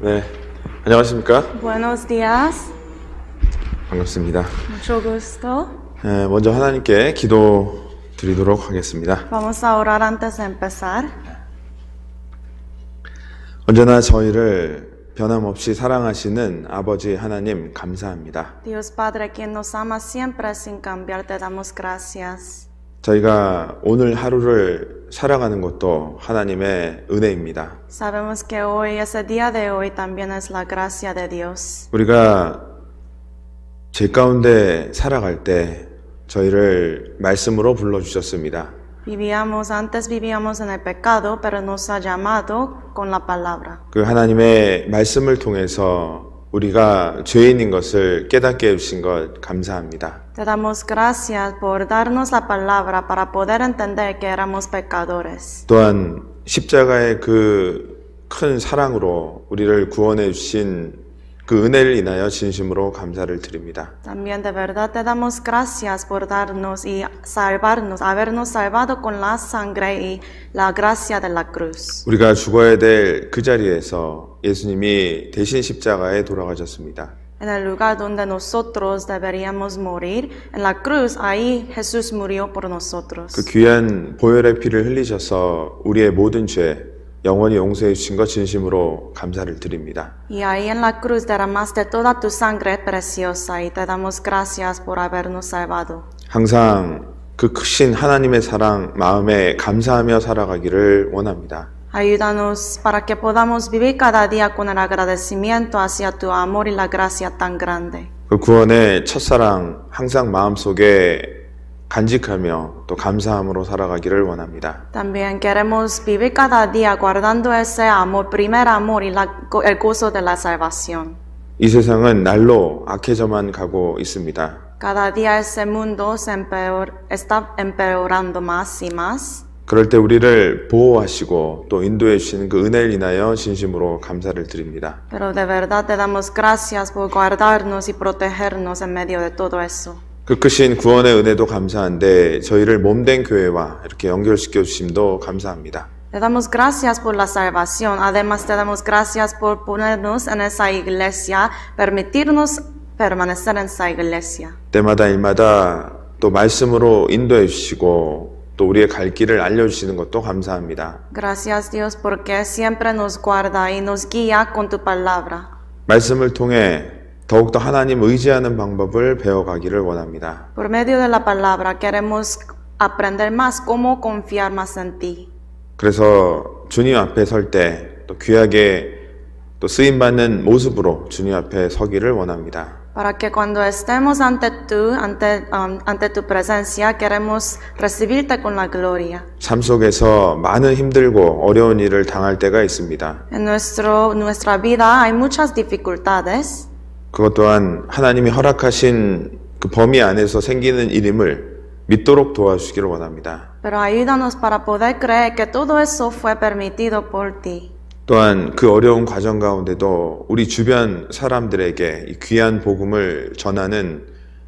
네, 안녕하십니까? Buenos días, 반갑습니다. mucho gusto. 먼저 하나님께 기도 드리도록 하겠습니다. Vamos a orar antes de empezar. 언제나 저희를 변함없이 사랑하시는 아버지 하나님 감사합니다. Dios Padre, quien nos ama siempre sin cambiar, te damos gracias. 저희가 오늘 하루를 살아가는 것도 하나님의 은혜입니다. Sabemos que hoy, ese día de hoy, también es la gracia de Dios. 우리가 죄 가운데 살아갈 때 저희를 말씀으로 불러주셨습니다. Antes vivíamos en el pecado, pero nos ha llamado con la palabra. 그 하나님의 말씀을 통해서 우리가 죄인인 것을 깨닫게 해주신 것 감사합니다. Te damos gracias por darnos la palabra para poder entender que éramos pecadores. 또한 십자가의 그 큰 사랑으로 우리를 구원해 주신 그 은혜를 인하여 진심으로 감사를 드립니다. También de verdad te damos gracias por darnos y salvarnos, habernos salvado con la sangre y la gracia de la cruz. 우리가 죽어야 될 그 자리에서 예수님이 대신 십자가에 돌아가셨습니다. En el lugar donde nosotros deberíamos morir, en la cruz, ahí Jesús murió por nosotros. 그 귀한 보혈의 피를 흘리셔서 우리의 모든 죄 영원히 용서해 주신 것 진심으로 감사를 드립니다. Y ahí en la cruz derramaste toda tu sangre preciosa y te damos gracias por habernos salvado. 항상 그 크신 하나님의 사랑 마음에 감사하며 살아가기를 원합니다. Ayúdanos para que podamos vivir cada día con el agradecimiento hacia tu amor y la gracia tan grande. 그 구원의 첫사랑 항상 마음속에 간직하며 또 감사함으로 살아가기를 원합니다. También queremos vivir cada día guardando ese amor, primer amor y el gozo de la salvación. 이 세상은 날로 악해져만 가고 있습니다. Cada día ese mundo está empeorando más y más. 그럴 때 우리를 보호하시고 또 인도해 주시는 그 은혜를 인하여 진심으로 감사를 드립니다. Pero de verdad te damos gracias por guardarnos y protegernos en medio de todo eso. 그 크신 구원의 은혜도 감사한데 저희를 몸된 교회와 이렇게 연결시켜 주심도 감사합니다. Te damos gracias por la salvación. Además te damos gracias por ponernos en esa iglesia, permitirnos permanecer en esa iglesia. 때마다 일마다 또 말씀으로 인도해 주시고 또 우리의 갈 길을 알려주시는 것도 감사합니다. Gracias Dios porque siempre nos guarda y nos guía con tu palabra. 말씀을 통해 더욱더 하나님 의지하는 방법을 배워가기를 원합니다. Por medio de la palabra queremos aprender más cómo confiar más en ti. 그래서 주님 앞에 설 때 또 귀하게 또 쓰임받는 모습으로 주님 앞에 서기를 원합니다. Para que cuando estemos ante tu presencia, queremos recibirte con la gloria. 삶 속에서 많은 힘들고 어려운 일을 당할 때가 있습니다. En nuestra vida hay muchas dificultades. 그것 또한 하나님이 허락하신 그 범위 안에서 생기는 일임을 믿도록 도와주시기를 원합니다. Pero ayúdanos para poder creer que todo eso fue permitido por ti. 또한 그 어려운 과정 가운데도 우리 주변 사람들에게 이 귀한 복음을 전하는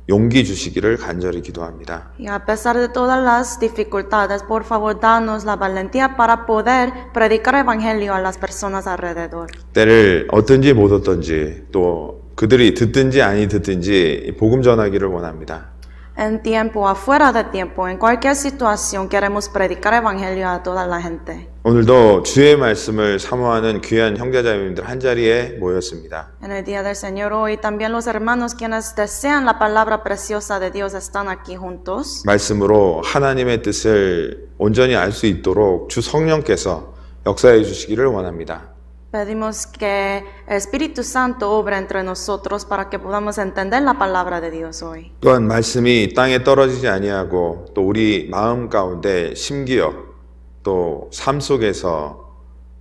용기 주시기를 간절히 기도합니다. Y a pesar de todas las dificultades, por favor, danos la valentía para poder predicar el evangelio a las personas alrededor. 때를 얻든지 못 얻든지 또 그들이 듣든지 아니 듣든지 복음 전하기를 원합니다. En tiempo, afuera de tiempo, en cualquier situación, queremos predicar el evangelio a toda la gente. 오늘도 주의 말씀을 사모하는 귀한 형제자매님들 한자리에 모였습니다. En el día del Señor hoy también los hermanos quienes desean la palabra preciosa de Dios están aquí juntos. 말씀으로 하나님의 뜻을 온전히 알 수 있도록 주 성령께서 역사해 주시기를 원합니다. Pedimos que el Espíritu Santo obre entre nosotros para que podamos entender la palabra de Dios hoy. 또한 말씀이 땅에 떨어지지 아니하고 또 우리 마음 가운데 심기어 또 삶 속에서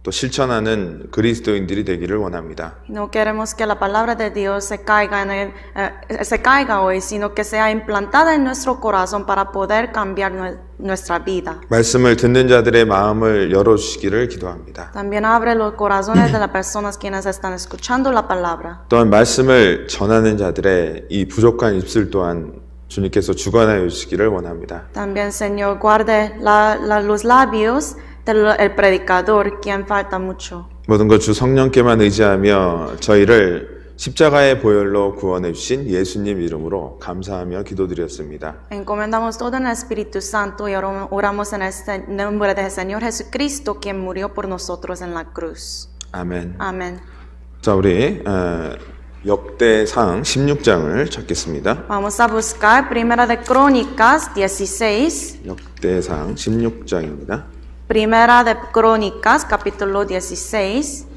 또 실천하는 그리스도인들이 되기를 원합니다. No queremos que la palabra de Dios se caiga hoy, sino que sea implantada en nuestro corazón para poder cambiar nuestra vida. 말씀을 듣는 자들의 마음을 열어주시기를 기도합니다. También abre los corazones de las personas quienes están escuchando la palabra. 또한 말씀을 전하는 자들의 이 부족한 입술 또한 주님께서 주관하여 주시기를 원합니다. También, Señor, guarde los labios del predicador, quien falta mucho. 모든 것 주 성령께만 의지하며 저희를 십자가의 보혈로 구원해 주신 예수님 이름으로 감사하며 기도드렸습니다. Encomendamos todo en el Espíritu Santo y oramos en el nombre del Señor Jesucristo, quien murió por nosotros en la cruz. 아멘. Amén. 자, 우리 역대상 16장을 찾겠습니다. Vamos a buscar Primera de Crónicas 16. 역대상 16장입니다. Primera de Crónicas, capítulo 16.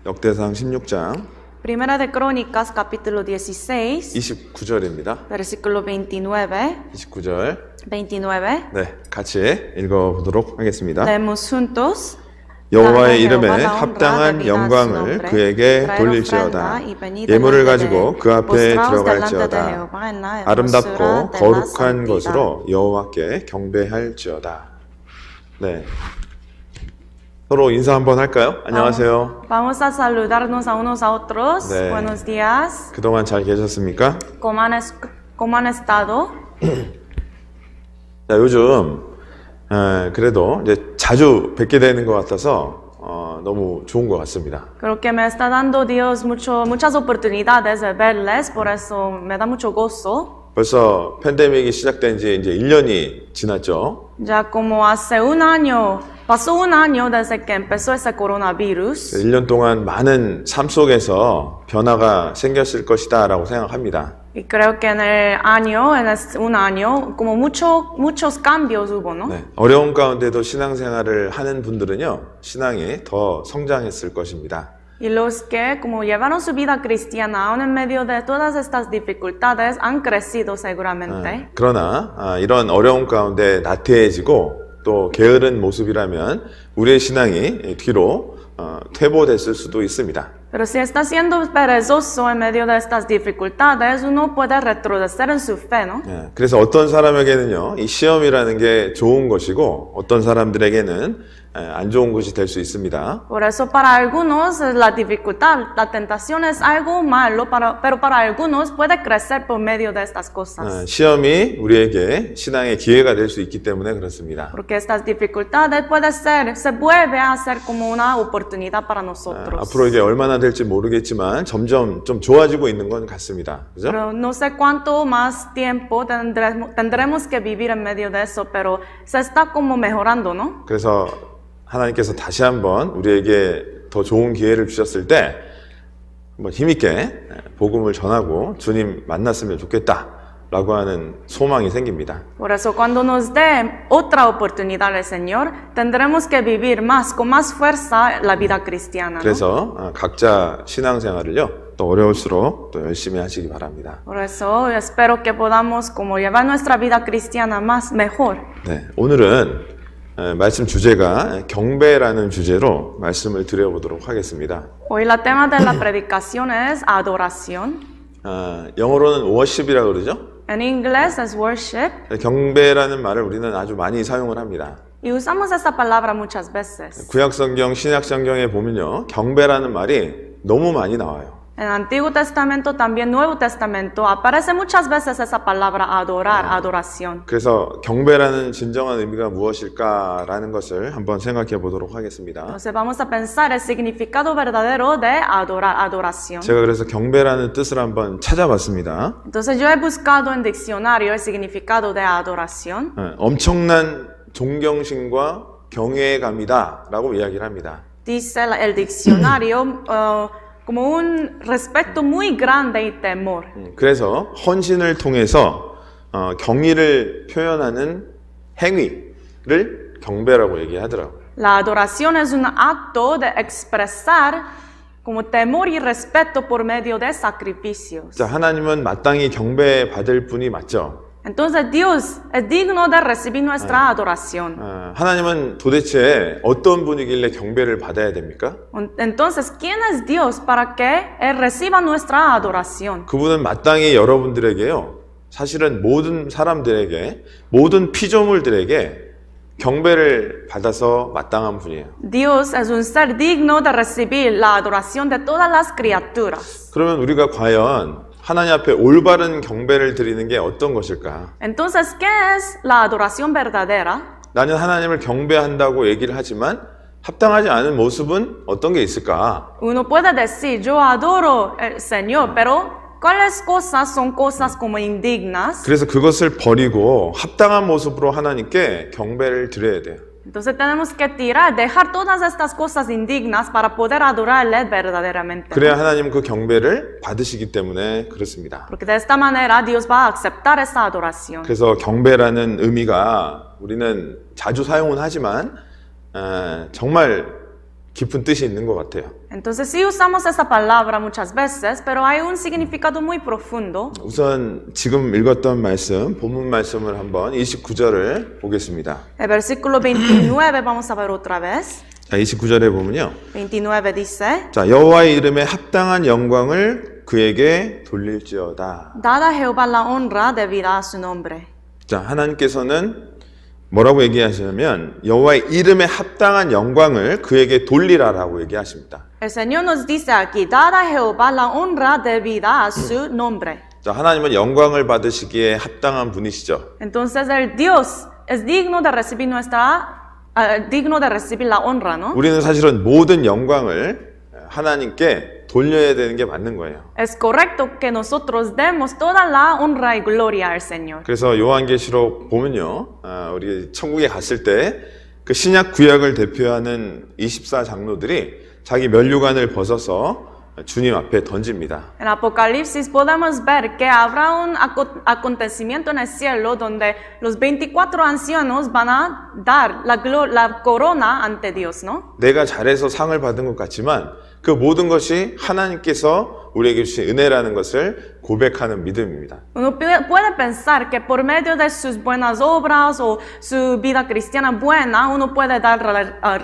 역대상 16장 Primera de Crónicas, capítulo 16, 29절입니다. versículo 29. 29절. 29. 네, 같이 읽어보도록 하겠습니다. Leemos juntos. 여호와의 이름에 합당한 영광을 그에게 돌릴지어다. 예물을 가지고 그 앞에 들어갈지어다. 아름답고 거룩한 것으로 여호와께 경배할지어다. 네, 서로 인사 한번 할까요? 안녕하세요. Vamos a saludarnos a unos a otros. 네. Buenos días. 그동안 잘 계셨습니까? ¿Cómo han estado? 자, 요즘 그래도 이제 자주 뵙게 되는 것 같아서 너무 좋은 것 같습니다. Creo que me está dando Dios muchas oportunidades de verles, por eso me da mucho gozo. 벌써 팬데믹이 시작된 지 이제 1년이 지났죠. Ya como hace un año, pasó un año desde que empezó ese coronavirus. 1년 동안 많은 삶 속에서 변화가 생겼을 것이다 라고 생각합니다. Y creo que en un año, como muchos cambios hubo, ¿no? 네, 어려운 가운데도 신앙생활을 하는 분들은요, 신앙이 더 성장했을 것입니다. Y los que, como llevaron su vida cristiana, aún en medio de todas estas dificultades, han crecido seguramente. 그러나 이런 어려운 가운데 나태해지고 또 게으른 모습이라면 우리의 신앙이 뒤로 퇴보됐을 수도 있습니다. Pero si está siendo perezoso en medio de estas dificultades, uno puede retroceder en su fe, ¿no? 그래서 어떤 사람에게는요, 이 시험이라는 게 좋은 것이고 어떤 사람들에게는 안 좋은 것이 될 수 있습니다. Por eso para algunos la dificultad, la tentación es algo malo, pero para algunos puede crecer por medio de estas cosas. 시험이 우리에게 신앙의 기회가 될 수 있기 때문에 그렇습니다. Porque estas dificultades se vuelve a ser como una oportunidad para nosotros. 앞으로 이게 얼마나 될지 모르겠지만 점점 좀 좋아지고 있는 건 같습니다. 그죠? Pero no sé cuánto más tiempo tendremos que vivir en medio de eso, pero se está como mejorando, ¿no? 그래서 하나님께서 다시 한번 우리에게 더 좋은 기회를 주셨을 때 한번 힘있게 복음을 전하고 주님 만났으면 좋겠다라고 하는 소망이 생깁니다. Por eso cuando nos dé otra oportunidad el Señor, tendremos que vivir con más fuerza la vida cristiana, ¿no? 그래서 각자 신앙생활을요, 또 어려울수록 또 열심히 하시기 바랍니다. Por eso espero que podamos como llevar nuestra vida cristiana mejor. 네, 오늘은 말씀 주제가 경배라는 주제로 말씀을 드려보도록 하겠습니다. Hoy el tema de la predicación es adoración. 영어로는 worship이라고 그러죠? En inglés es worship. 경배라는 말을 우리는 아주 많이 사용을 합니다. Y usamos esta palabra muchas veces. 구약성경, 신약성경에 보면요, 경배라는 말이 너무 많이 나와요. En el Antiguo Testamento, también Nuevo Testamento, aparece muchas veces esa palabra adorar, adoración. 그래서 경배라는 진정한 의미가 무엇일까라는 것을 한번 생각해 보도록 하겠습니다. Entonces vamos a pensar el significado verdadero de adorar, adoración. 제가 그래서 경배라는 뜻을 한번 찾아봤습니다. Entonces yo he buscado en diccionario el significado de adoración. 엄청난 존경심과 경외감이다라고 이야기를 합니다. Dice el diccionario como un respeto muy grande y temor. 그래서 헌신을 통해서 경의를 표현하는 행위를 경배라고 얘기하더라고요. La adoración es un acto de expresar como temor y respeto por medio de sacrificios. 자, 하나님은 마땅히 경배받을 분이 맞죠? Entonces Dios es digno de recibir nuestra adoración. 하나님은 도대체 어떤 분이길래 경배를 받아야 됩니까? Entonces, ¿quién es Dios para que Él reciba nuestra adoración? 그분은 마땅히 여러분들에게요, 사실은 모든 사람들에게, 모든 피조물들에게 경배를 받아서 마땅한 분이에요. Dios es un ser digno de recibir la adoración de todas las criaturas. 그러면 우리가 과연 하나님 앞에 올바른 경배를 드리는 게 어떤 것일까? Entonces, ¿qué es la adoración verdadera? 나는 하나님을 경배한다고 얘기를 하지만 합당하지 않은 모습은 어떤 게 있을까? Uno puede decir, yo adoro al Señor, pero ¿cuáles cosas son cosas como indignas? 그래서 그것을 버리고 합당한 모습으로 하나님께 경배를 드려야 돼요. Entonces tenemos que tirar, dejar todas estas cosas indignas para poder adorarle verdaderamente. 그래야 하나님 그 경배를 받으시기 때문에 그렇습니다. Porque de esta manera Dios va a aceptar esa adoración. 그래서 경배라는 의미가 우리는 자주 사용은 하지만 정말 깊은 뜻이 있는 것 같아요. Entonces sí usamos esa palabra muchas veces, pero hay un significado muy profundo. 우선 지금 읽었던 말씀, 본문 말씀을 한번 29절을 보겠습니다. El versículo 29 vamos a ver otra vez. 자, 29절에 보면요. 29 dice, 자, 여호와의 이름에 합당한 영광을 그에게 돌릴지어다. Dad a Jehová la honra debida a su nombre. 자, 하나님께서는 뭐라고 얘기하시냐면 여호와의 이름에 합당한 영광을 그에게 돌리라라고 얘기하십니다. El Señor nos dice aquí, Dad a Jehová la honra debida a su nombre. 자, 하나님은 영광을 받으시기에 합당한 분이시죠. Entonces el Dios es digno de recibir digno de recibir la honra, ¿no? 우리는 사실은 모든 영광을 하나님께 돌려야 되는 게 맞는 거예요. Es correcto que nosotros demos toda la honra y gloria al Señor. 그래서 요한계시록 보면요, 우리 천국에 갔을 때 그 신약 구약을 대표하는 24장로들이 자기 면류관을 벗어서 주님 앞에 던집니다. En Apocalipsis podemos ver que habrá un acontecimiento en el cielo donde los 24 ancianos van a dar la corona ante Dios, ¿no? 내가 잘해서 상을 받은 것 같지만 그 모든 것이 하나님께서 우리에게 주신 은혜라는 것을 고백하는 믿음입니다. Uno puede pensar que por medio de sus buenas obras o su vida cristiana buena, uno puede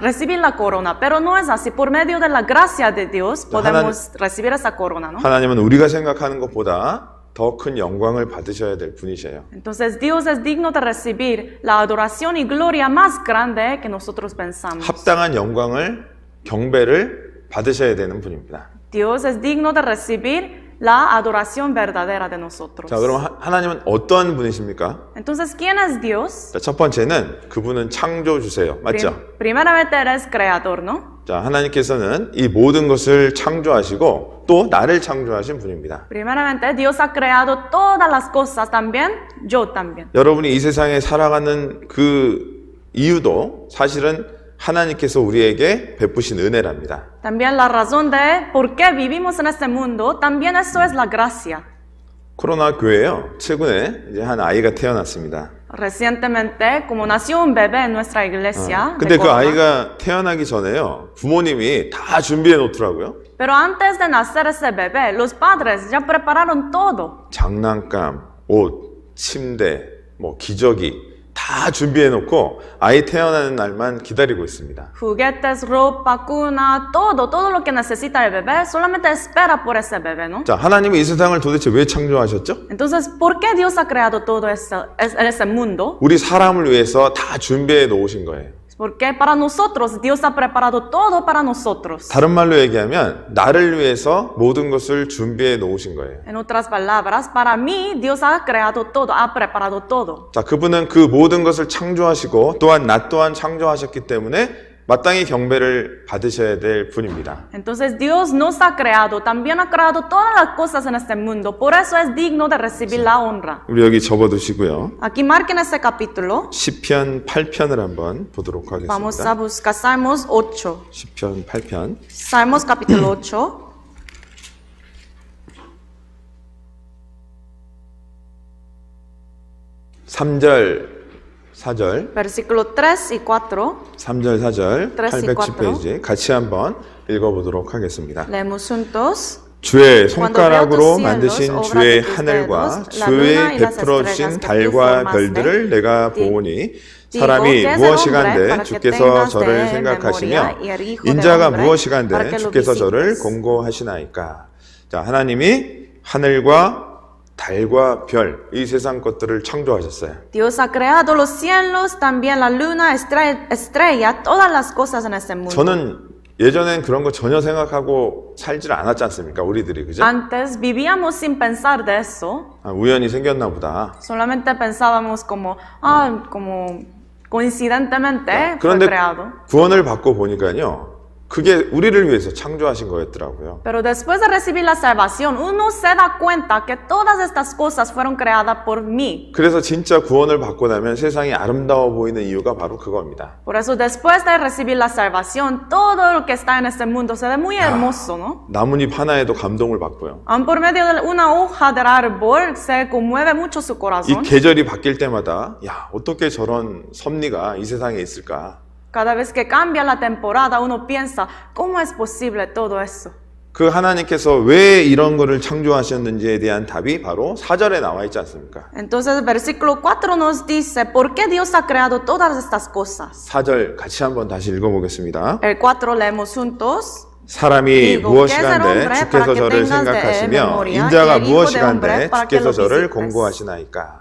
recibir la corona, pero no es así. Por medio de la gracia de Dios podemos recibir esa corona, ¿no? 하나님은 우리가 생각하는 것보다 더 큰 영광을 받으셔야 될 분이세요. Entonces Dios es digno de recibir la adoración y gloria más grande que nosotros pensamos. 합당한 영광을 경배를 받으셔야 되는 분입니다. Dios es digno de recibir la adoración verdadera de nosotros. 자, 그럼 하나님은 어떤 분이십니까? Entonces, ¿quién es Dios? 자, 첫 번째는 그분은 창조주세요. 맞죠? Primeramente eres creador, ¿no? 자, 하나님께서는 이 모든 것을 창조하시고 또 나를 창조하신 분입니다. Primeramente, Dios ha creado todas las cosas, también yo también. 여러분이 이 세상에 살아가는 그 이유도 사실은 하나님께서 우리에게 베푸신 은혜랍니다. También la razón de por qué vivimos en este mundo, también eso es la gracia. 코로나 교회에요. 최근에 이제 한 아이가 태어났습니다. Recientemente, como nació un bebé en nuestra iglesia, 근데 그 아이가 태어나기 전에요. 부모님이 다 준비해 놓더라고요. pero antes de nacer ese bebé, los padres ya prepararon todo. 장난감, 옷, 침대, 뭐 기저귀 다 준비해 놓고 아이 태어나는 날만 기다리고 있습니다. Juguetes, ropa, cuna, todo lo que necesita el bebé, solamente espera por ese bebé, ¿no? 자, 하나님은 이 세상을 도대체 왜 창조하셨죠? Entonces, ¿por qué Dios ha creado todo ese mundo? 우리 사람을 위해서 다 준비해 놓으신 거예요. Porque para nosotros, Dios ha preparado todo para nosotros. 다른 말로 얘기하면 나를 위해서 모든 것을 준비해 놓으신 거예요. En otras palabras, para mí, Dios ha creado todo, ha preparado todo. 자, 그분은 그 모든 것을 창조하시고 또한 나 또한 창조하셨기 때문에 마땅히 경배를 받으셔야 될 분입니다. Entonces, Dios nos ha creado, también ha creado todas las cosas en este mundo. Por eso es digno de recibir la honra. 우리 여기 접어두시고요. Aquí marquen ese capítulo. 시편 8편을 한번 보도록 Vamos a 하겠습니다. buscar Salmos 8. 시편 8편. Salmos capítulo 8. 3절, 4절, Versículo 3 y 4. 3절, 4절, 810페이지 같이 한번 읽어보도록 하겠습니다. Leemos juntos. 주의 손가락으로 만드신 주의 하늘과 주의 베풀어 주신 달과 별들을 내가 보오니 사람이 무엇이간데 주께서 저를 생각하시며 인자가 무엇이간데 주께서 저를 공고하시나이까. 자, 하나님이 하늘과 달과 별, 이 세상 것들을 창조하셨어요. Dios ha creado los cielos, también la luna, estrella, todas las cosas en este mundo. 저는 예전엔 그런 거 전혀 생각하고 살질 않았지 않습니까? 우리들이, 그죠? Antes vivíamos sin pensar de eso. 우연히 생겼나 보다. Solamente pensábamos como coincidentemente fue 그런데 creado. 구원을 받고 보니까요, 그게 우리를 위해서 창조하신 거였더라고요. Pero después de recibir la salvación, uno se da cuenta que todas estas cosas fueron creadas por mí. 그래서 진짜 구원을 받고 나면 세상이 아름다워 보이는 이유가 바로 그겁니다. Por eso después de recibir la salvación, todo lo que está en este mundo se ve muy hermoso, ¿no? 나뭇잎 하나에도 감동을 받고요. Aun por medio de una hoja del árbol se conmueve mucho su 이 corazón. 계절이 바뀔 때마다 야, 어떻게 저런 섭리가 이 세상에 있을까? Cada vez que cambia la temporada, uno piensa, ¿cómo es posible todo eso? 그 하나님께서 왜 이런 거를 창조하셨는지에 대한 답이 바로 4절에 나와 있지 않습니까? Entonces el versículo 4 nos dice, ¿por qué Dios ha creado todas estas cosas? 4절 같이 한번 다시 읽어보겠습니다. El 4 leemos juntos. 사람이 Digo, 무엇이간데 que es el 주께서 hombre 저를 para que tengas de 생각하시며 memoria, 인자가 y el hijo de hombre 무엇이간데 para que 주께서 lo 저를 visites. 공고하시나이까.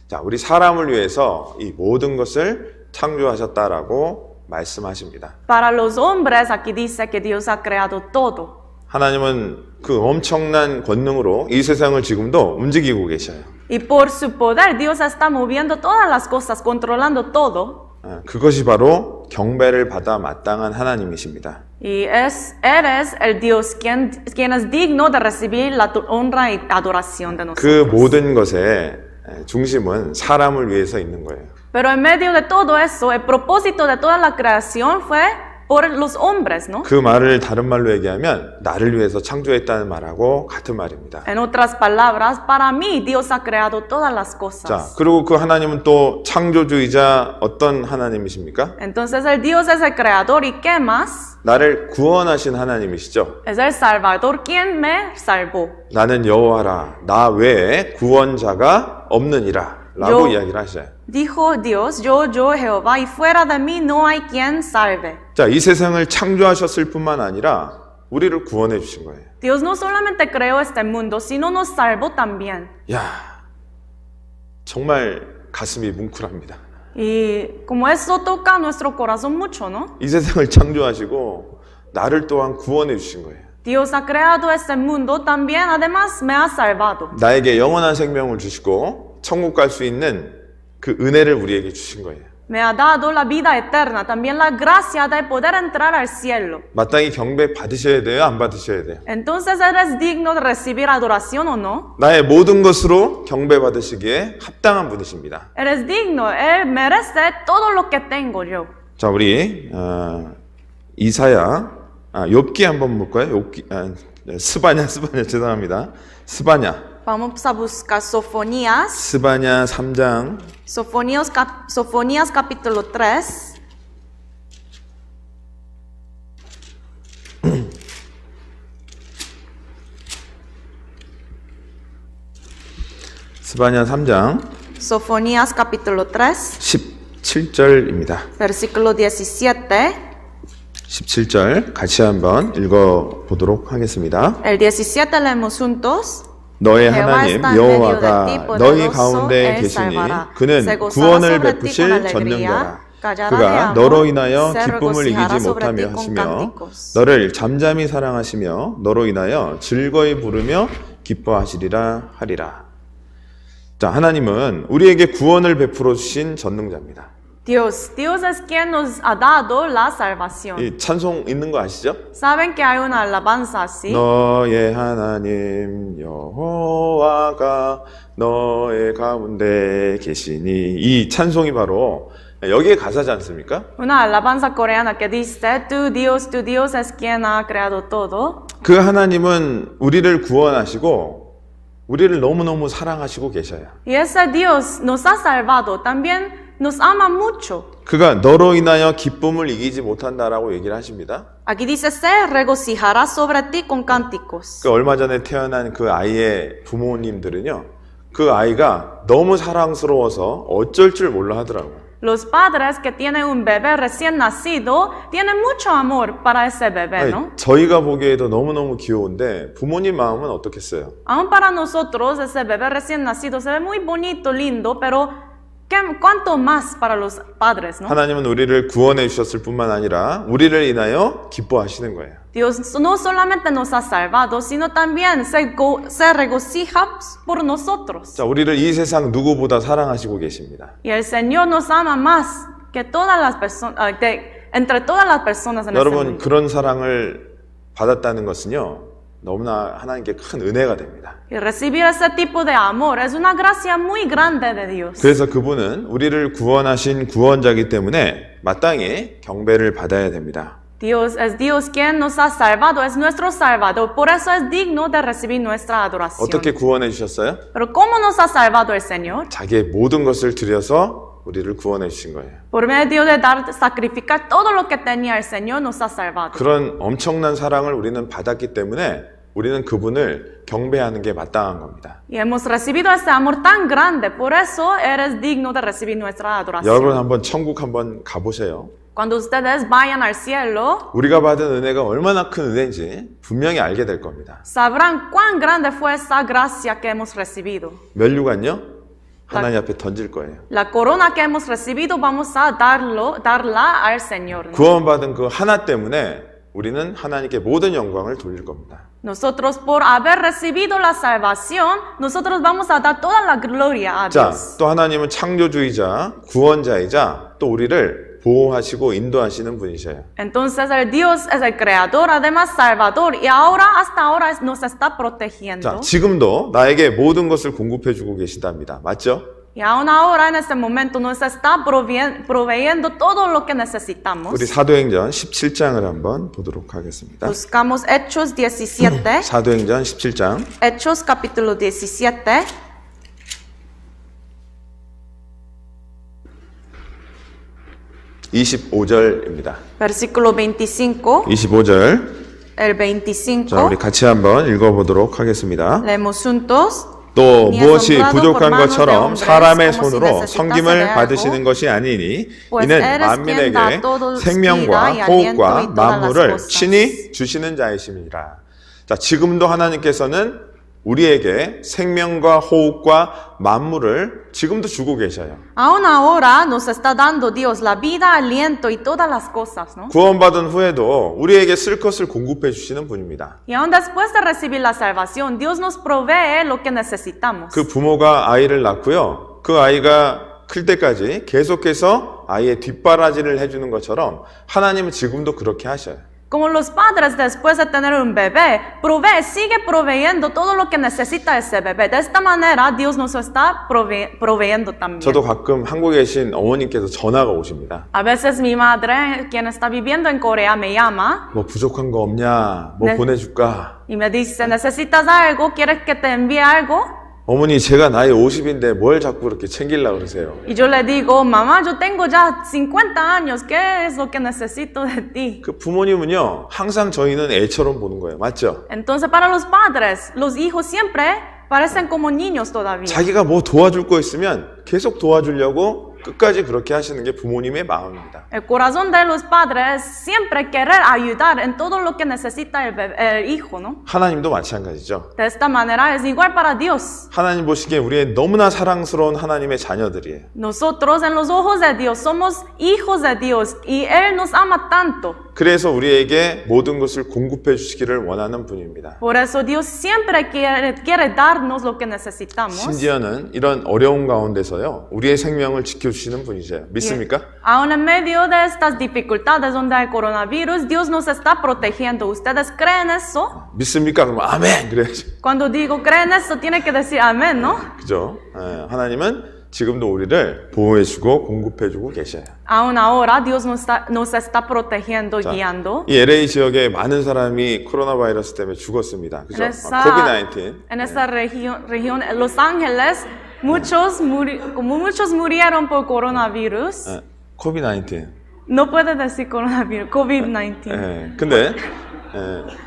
자, 우리 사람을 위해서 이 모든 것을 창조하셨다라고 말씀하십니다. Para los hombres, aquí dice que Dios ha creado todo. 하나님은 그 엄청난 권능으로 이 세상을 지금도 움직이고 계셔요. Y por su poder, Dios está moviendo todas las cosas, controlando todo. 그것이 바로 경배를 받아 마땅한 하나님이십니다. Y eres el Dios quien es digno de recibir la honra y adoración de 그 nosotros. 모든 것의 중심은 사람을 위해서 있는 거예요. Pero en medio de todo eso, el propósito de toda la creación fue por los hombres, ¿no? 그 말을 다른 말로 얘기하면 나를 위해서 창조했다는 말하고 같은 말입니다. En otras palabras, para mí Dios ha creado todas las 자, cosas. 그리고 그 하나님은 또 창조주의자 어떤 하나님이십니까? Entonces el Dios es el creador y ¿qué más? 나를 구원하신 하나님이시죠. Es el salvador quien me salvó. 나는 여호와라 나 외에 구원자가 없느니라 라고 이야기를 하셔요. Dijo Dios, yo Jehová, y fuera de mí no hay quien salve. 자, 이 세상을 창조하셨을 뿐만 아니라 우리를 구원해 주신 거예요. Dios no solamente creó este mundo, sino nos salvó también. 야, 정말 가슴이 뭉클합니다. Y como eso toca nuestro corazón mucho, ¿no? 이 세상을 창조하시고 나를 또한 구원해 주신 거예요. Dios ha creado este mundo también, además me ha salvado. 나에게 영원한 생명을 주시고 천국 갈 수 있는 그 은혜를 우리에게 주신 거예요. Me ha dado la vida eterna, también la gracia de poder entrar al cielo. 마땅히 경배 받으셔야 돼요? 안 받으셔야 돼요? Entonces, ¿eres digno de recibir adoración o no? 나의 모든 것으로 경배 받으시기에 합당한 분이십니다. Eres digno, Él merece todo lo que tengo yo. 자, 우리 이사야, 욥기 한번 볼까요? 욥기, 스바냐 죄송합니다. 스바냐. Vamos a buscar Sofonías. 스바냐 3장 Sofonías capítulo 3. 스바냐 3장 Sofonías capítulo 3, 17절입니다. versículo 17. 17절 같이 한번 읽어보도록 하겠습니다. El 17 leemos juntos. 너의 Jehová 하나님 está en medio de ti, 여호와가 poderoso, 너희 가운데 él 계시니 salvará. 그는 Se gozará 구원을 sobre ti con 베푸실 alegría, 전능자라. callará de 그가 amor, 너로 인하여 se 기쁨을 regocijará 이기지 sobre ti 못하며 con 하시며 cánticos. 너를 잠잠히 사랑하시며 너로 인하여 즐거이 부르며 기뻐하시리라 하리라. 자, 하나님은 우리에게 구원을 베풀어 주신 전능자입니다. Dios es quien nos ha dado la salvación. 이 찬송 있는 거 아시죠? ¿Saben que hay una alabanza así? 너의 하나님 여호와가 너의 가운데 계시니 이 찬송이 바로 여기에 가사지 않습니까? Una alabanza coreana que dice, tu Dios es quien ha creado todo. 그 하나님은 우리를 구원하시고 우리를 너무너무 사랑하시고 계셔요. Y ese Dios nos ha salvado, también nos ama mucho. 그가 너로 인하여 기쁨을 이기지 못한다라고 얘기를 하십니다. Aquí dice, se regocijará sobre ti con cánticos. 그 얼마 전에 태어난 그 아이의 부모님들은요, 그 아이가 너무 사랑스러워서 어쩔 줄 몰라 하더라고요. Los padres que tienen un bebé recién nacido tienen mucho amor para ese bebé, 아니, ¿no? 저희가 보기에도 너무너무 귀여운데 부모님 마음은 어떻겠어요? Aún para nosotros ese bebé recién nacido se ve muy bonito, lindo, pero ¿cuánto más para los padres, no? 하나님은 우리를 구원해 주셨을 뿐만 아니라 우리를 인하여 기뻐하시는 거예요. Dios no solamente nos ha salvado, sino también se regocija por nosotros. 자, 우리를 이 세상 누구보다 사랑하시고 계십니다. Y el Señor nos ama más que todas las personas, entre todas las personas en este 여러분, mundo. 그런 사랑을 받았다는 것은요, 너무나 하나님께 큰 은혜가 됩니다. Y recibir ese tipo de amor es una gracia muy grande de Dios. 그래서 그분은 우리를 구원하신 구원자이기 때문에 마땅히 경배를 받아야 됩니다. Dios es Dios quien nos ha salvado, es nuestro Salvador, por eso es digno de recibir nuestra adoración. 어떻게 구원해 주셨어요? Pero ¿cómo nos ha salvado el Señor? 자기의 모든 것을 들여서 우리를 구원해 주신 거예요. Por medio de sacrificar todo lo que tenía el Señor, nos ha salvado. 그런 엄청난 사랑을 우리는 받았기 때문에 우리는 그분을 경배하는 게 마땅한 겁니다. Y hemos recibido ese amor tan grande, por eso eres digno de recibir nuestra adoración. 여러분 한번 천국 한번 가보세요. Cuando ustedes vayan al cielo, 우리가 받은 은혜가 얼마나 큰 은혜인지 분명히 알게 될 겁니다. sabrán cuán grande fue esa gracia que hemos recibido. 면류관요? 하나님 앞에 던질 거예요. La corona que hemos recibido vamos a darla al Señor, ¿no? 구원받은 그 하나 때문에 우리는 하나님께 모든 영광을 돌릴 겁니다. Nosotros por haber recibido la salvación, nosotros vamos a dar toda la gloria a 자, Dios. 또 하나님은 창조주의자, 구원자이자 또 우리를 보호하시고 인도하시는 분이셔요. Entonces el Dios es el creador, además salvador, y ahora, hasta ahora nos está protegiendo. 자, 지금도 나에게 모든 것을 공급해 주고 계시답니다. 맞죠? Y aún ahora, en este momento, nos está proveyendo todo lo que necesitamos. 우리 사도행전 17장을 한번 보도록 하겠습니다. Buscamos Hechos 17, 사도행전 17장 Hechos capítulo 17, 25절입니다. versículo 25, 25절. el 자, 25. 우리 같이 한번 읽어보도록 하겠습니다. Leemos juntos. 또 Ni 무엇이 asombrado 부족한 por manos de 것처럼 hombres, 사람의 como si 손으로 necesitase 섬김을 de 받으시는 algo, 것이 아니니 pues 이는 eres quien da 만민에게 todo 생명과 vida y aliento 호흡과 y todas las 만물을 cosas. 친히 주시는 자이심이라. 자, 지금도 하나님께서는 우리에게 생명과 호흡과 만물을 지금도 주고 계셔요. Aún ahora nos está dando Dios la vida, aliento y todas las cosas, ¿no? 구원받은 후에도 우리에게 쓸 것을 공급해 주시는 분입니다. Y aún después de recibir la salvación, Dios nos provee lo que necesitamos. 그 bu모가 아이를 낳고요. 그 아이가 클 때까지 계속해서 아이의 뒷바라지를 해주는 것처럼 하나님은 지금도 그렇게 하셔요. Como los padres después de tener un bebé, sigue proveyendo todo lo que necesita ese bebé. De esta manera, Dios nos está proveyendo también. 저도 가끔 한국에 계신 어머님께서 전화가 오십니다. A veces mi madre, quien está viviendo en Corea, me llama 뭐 부족한 거 없냐? 뭐 네. 보내줄까? y me dice, ¿necesitas algo? ¿Quieres que te envíe algo? 어머니 제가 나이 50인데 뭘 자꾸 그렇게 챙기려고 그러세요? Y yo le digo, mamá, yo tengo ya 50 años, ¿qué es lo que necesito de ti? 그 부모님은요 항상 저희는 애처럼 보는 거예요. 맞죠? Entonces, para los padres, los hijos siempre parecen como niños todavía. 자기가 뭐 도와줄 거 있으면 계속 도와주려고 끝까지 그렇게 하시는 게 부모님의 마음입니다. El corazón de los padres es siempre querer ayudar en todo lo que necesita el hijo, ¿no? 하나님도 마찬가지죠. De esta manera es igual para Dios. 하나님 보시기에 우리의 너무나 사랑스러운 하나님의 자녀들이에요. Nosotros en los ojos de Dios somos hijos de Dios y Él nos ama tanto. 그래서 우리에게 모든 것을 공급해 주시기를 원하는 분입니다. Por eso Dios siempre quiere darnos lo que necesitamos. 심지어는 이런 어려운 가운데서요 우리의 생명을 지켜주시는 분이세요. 믿습니까? Aún en medio de estas dificultades donde hay coronavirus, Dios nos está protegiendo. ¿Ustedes creen eso? 믿습니까? 그럼 아멘 그래야죠. Cuando digo creen eso, tiene que decir amén, ¿no? 그죠? 하나님은 지금도 우리를 보호해주고 공급해주고 계셔요. Aún ahora Dios nos está protegiendo, guiando. 이 LA 지역에 많은 사람이 코로나 바이러스 때문에 죽었습니다. 그죠? En COVID-19. esa región, en Los Ángeles, muchos murieron por coronavirus. COVID-19. No puede decir coronavirus, COVID-19. 근데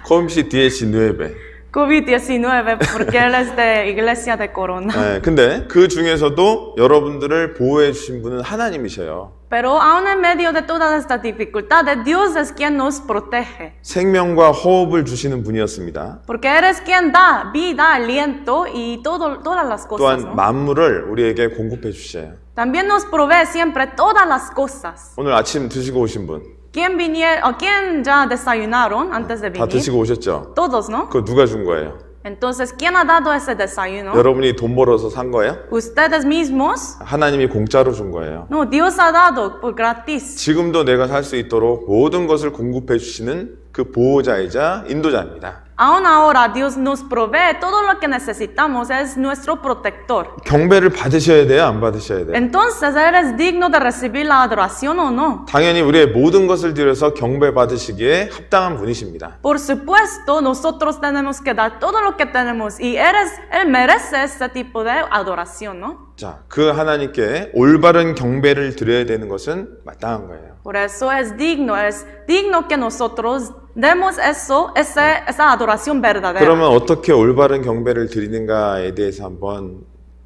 COVID-19. COVID-19 porque él es de Iglesia de Corona. 네, 근데 그 중에서도 여러분들을 보호해 주신 분은 하나님이셔요. Pero aún en medio de todas estas dificultades, Dios es quien nos protege. 생명과 호흡을 주시는 분이었습니다. Porque eres quien da vida, aliento y todas las cosas. 또한 ¿no? 만물을 우리에게 공급해 주셔요. También nos provee siempre todas las cosas. 오늘 아침 드시고 오신 분, ¿Quién ya desayunaron antes de 다 venir? 드시고 오셨죠? Todos, ¿no? 그거 누가 준 거예요? Entonces, ¿quién ha dado ese desayuno? 여러분이 돈 벌어서 산 거예요? ¿Ustedes mismos? 하나님이 공짜로 준 거예요. No, Dios ha dado por gratis. 지금도 내가 살 수 있도록 모든 것을 공급해 주시는 그 보호자이자 인도자입니다. Aún ahora Dios nos provee todo lo que necesitamos, es nuestro protector. 경배를 받으셔야 돼요? 안 받으셔야 돼요? Entonces, ¿eres digno de recibir la adoración o no? 당연히 우리의 모든 것을 들여서 경배 받으시기에 합당한 분이십니다. Por supuesto, nosotros tenemos que dar todo lo que tenemos y Él merece ese tipo de adoración, ¿no? 자, 그 하나님께 올바른 경배를 드려야 되는 것은 마땅한 거예요. Por eso es digno que nosotros demos esa adoración verdadera. 그러면 어떻게 올바른 경배를 드리는가에 대해서 한번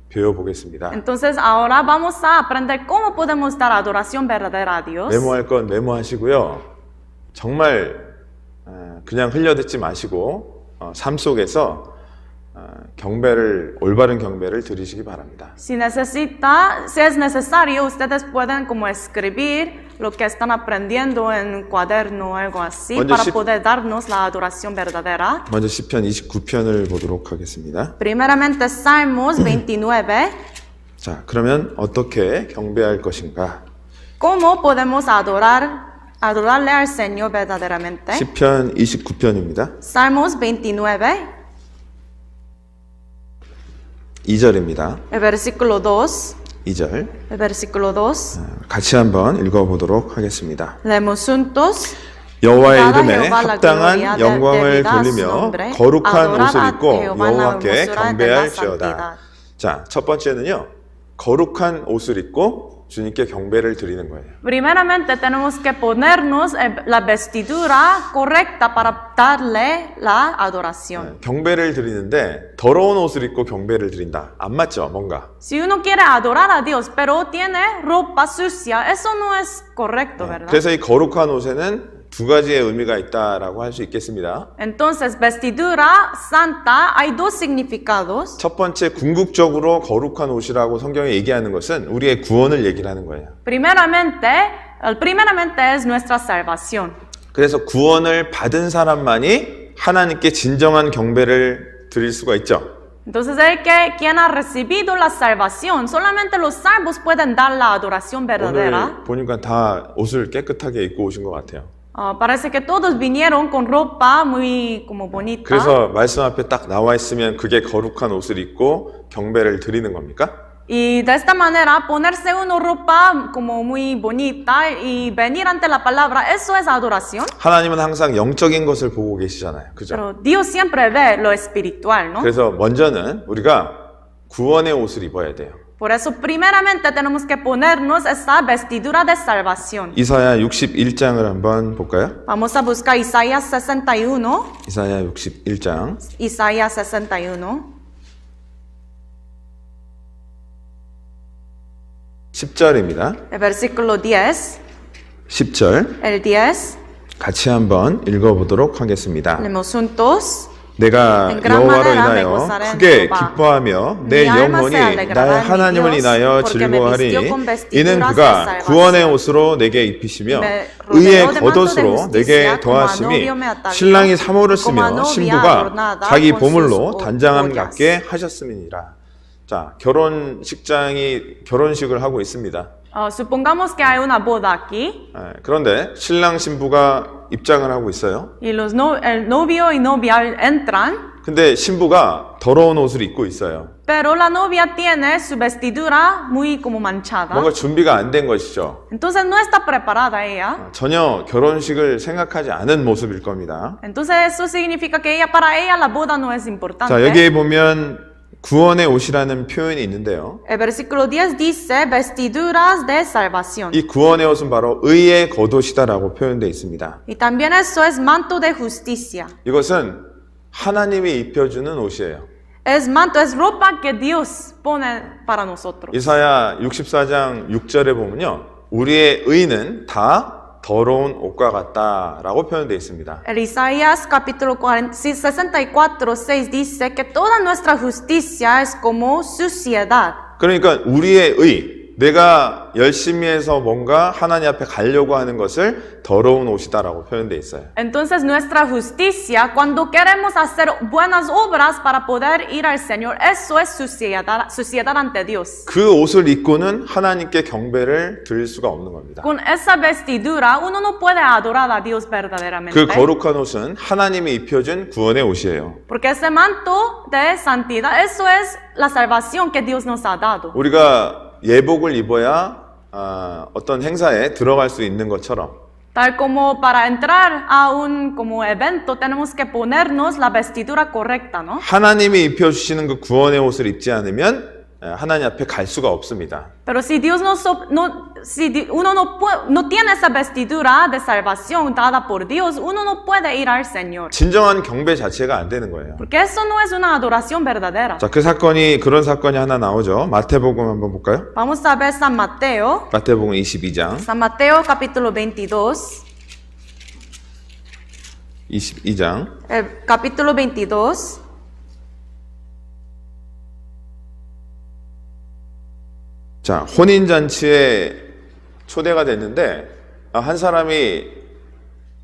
배워보겠습니다. Entonces ahora vamos a aprender cómo podemos dar adoración verdadera a Dios. 메모할 건 메모하시고요. 정말 그냥 흘려듣지 마시고 삶 속에서 올바른 경배를 드리시기 바랍니다. Si es necesario, ustedes pueden como escribir lo que están aprendiendo en un cuaderno o algo así para poder darnos la adoración verdadera. 먼저 시편 29편을 보도록 하겠습니다. Primeramente Salmos 29. 자, 그러면 어떻게 경배할 것인가? ¿Cómo podemos adorarle al Señor verdaderamente? 시편 29편입니다. Salmos 29. 2절입니다. El versículo 2. 2절. El versículo 2. 같이 한번 읽어보도록 하겠습니다. Leemos juntos. 여호와의 이름에 합당한 영광을 돌리며 거룩한 옷을 입고 여호와께 경배할지어다. 자, 첫 번째는요. 거룩한 옷을 입고 주님께 경배를 드리는 거예요. Primeramente tenemos que ponernos la vestidura correcta para darle la adoración. 경배를 드리는데 더러운 옷을 입고 경배를 드린다. 안 맞죠? 뭔가. Si uno quiere adorar a Dios, pero tiene ropa sucia, eso no es correcto, ¿verdad? 그래서 이 거룩한 옷에는 두 가지의 의미가 있다라고 할 수 있겠습니다. Entonces, vestidura santa hay dos significados. 첫 번째, 궁극적으로 거룩한 옷이라고 성경에 얘기하는 것은 우리의 구원을 얘기를 하는 거예요. Primeramente es nuestra salvación. 그래서 구원을 받은 사람만이 하나님께 진정한 경배를 드릴 수가 있죠. Entonces, quien ha recibido la salvación, solamente los salvos pueden dar la adoración verdadera. 오늘 보니까 다 옷을 깨끗하게 입고 오신 것 같아요. Parece que todos vinieron con ropa muy como bonita. 그래서 말씀 앞에 딱 나와 있으면 그게 거룩한 옷을 입고 경배를 드리는 겁니까? Y de esta manera ponerse una ropa como muy bonita y venir ante la palabra, ¿eso es adoración? 하나님은 항상 영적인 것을 보고 계시잖아요. 그죠? Pero Dios siempre ve lo espiritual, ¿no? 그래서 먼저는 우리가 구원의 옷을 입어야 돼요. Por eso primeramente tenemos que ponernos esa vestidura de salvación. 이사야 61장을 한번 볼까요? Vamos a buscar Isaías 61. 이사야 61장 Isaías 61. 10절입니다. El versículo 10. 10절 El 10. 같이 한번 읽어보도록 하겠습니다. Leemos juntos. 내가 여호와로 인하여 크게 기뻐하며 내 영혼이 나의 하나님을 인하여 즐거워하리. 이는 그가 구원의 옷으로 내게 입히시며 의의 겉옷으로 내게 더하심이 신랑이 사모를 쓰며 신부가 자기 보물로 단장함 같게 하셨음이니라. 자, 결혼식을 하고 있습니다. Supongamos que hay una boda aquí. 그런데 신랑 신부가 입장을 하고 있어요. Y el novio y novia entran. 근데 신부가 더러운 옷을 입고 있어요. Pero la novia tiene su vestidura muy como manchada. 뭔가 준비가 안 된 것이죠. Entonces no está preparada ella. 전혀 결혼식을 생각하지 않은 모습일 겁니다. Entonces eso significa que para ella la boda no es importante. 자, 여기에 보면 구원의 옷이라는 표현이 있는데요. El versículo 10 dice vestiduras de salvación. 이 구원의 옷은 바로 의의 겉옷이다라고 표현되어 있습니다. Y también eso es manto de justicia. 이것은 하나님이 입혀주는 옷이에요. Es manto, es ropa que Dios pone para nosotros. 이사야 64장 6절에 보면요. 우리의 의는 다 더러운 옷과 같다라고 표현되어 있습니다. En Isaías capítulo 64:6 dice que toda nuestra justicia es como suciedad. 그러니까 우리의 의, 내가 열심히 해서 뭔가 하나님 앞에 가려고 하는 것을 더러운 옷이다라고 표현되어 있어요. Entonces nuestra justicia, cuando queremos hacer buenas obras para poder ir al Señor, eso es suciedad ante Dios. 그 옷을 입고는 하나님께 경배를 드릴 수가 없는 겁니다. Con esa vestidura uno no puede adorar a Dios verdaderamente. 그 거룩한 옷은 하나님이 입혀준 구원의 옷이에요. Porque ese manto de santidad, eso es la salvación que Dios nos ha dado. 우리가 예복을 입어야 어떤 행사에 들어갈 수 있는 것처럼 Tal como para entrar a un como evento tenemos que ponernos la vestidura correcta, ¿no? 하나님이 입혀주시는 그 구원의 옷을 입지 않으면 하나님 앞에 갈 수가 없습니다. Pero si Dios uno no tiene esa vestidura de salvación dada por Dios, uno no puede ir al Señor. 진정한 경배 자체가 안 되는 거예요. Porque eso no es una adoración verdadera. 자, 그런 사건이 하나 나오죠. 마태복음 한번 볼까요? Vamos a ver San Mateo. 마태복음 22장. San Mateo capítulo 22. 22장. Capítulo 22. 자, 혼인잔치에 초대가 됐는데 한 사람이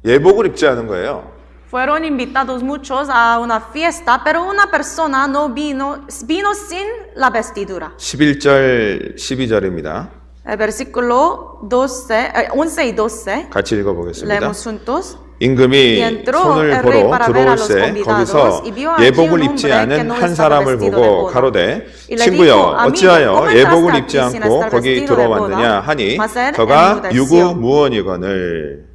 예복을 입지 않은 거예요. Fueron invitados muchos a una fiesta, pero una persona no vino sin la vestidura. 11절, 12절입니다. El versículo 11 y 12. 같이 읽어보겠습니다. Leemos juntos. 임금이 entró 손을 el rey 보러 para ver a 들어올 los 때 convidados, 거기서 y vio allí 예복을 un 입지 hombre que 않은 no 한 estaba 사람을 vestido de 보고 boda. 가로되 Y le 친구여 dijo, "Amigo, 어찌하여 ¿cómo 예복을 entraste 입지 aquí sin 않고 estar 거기 vestido de 들어왔느냐 boda? 하니 Mas él 저가 enmudeció. 유구무원이거늘.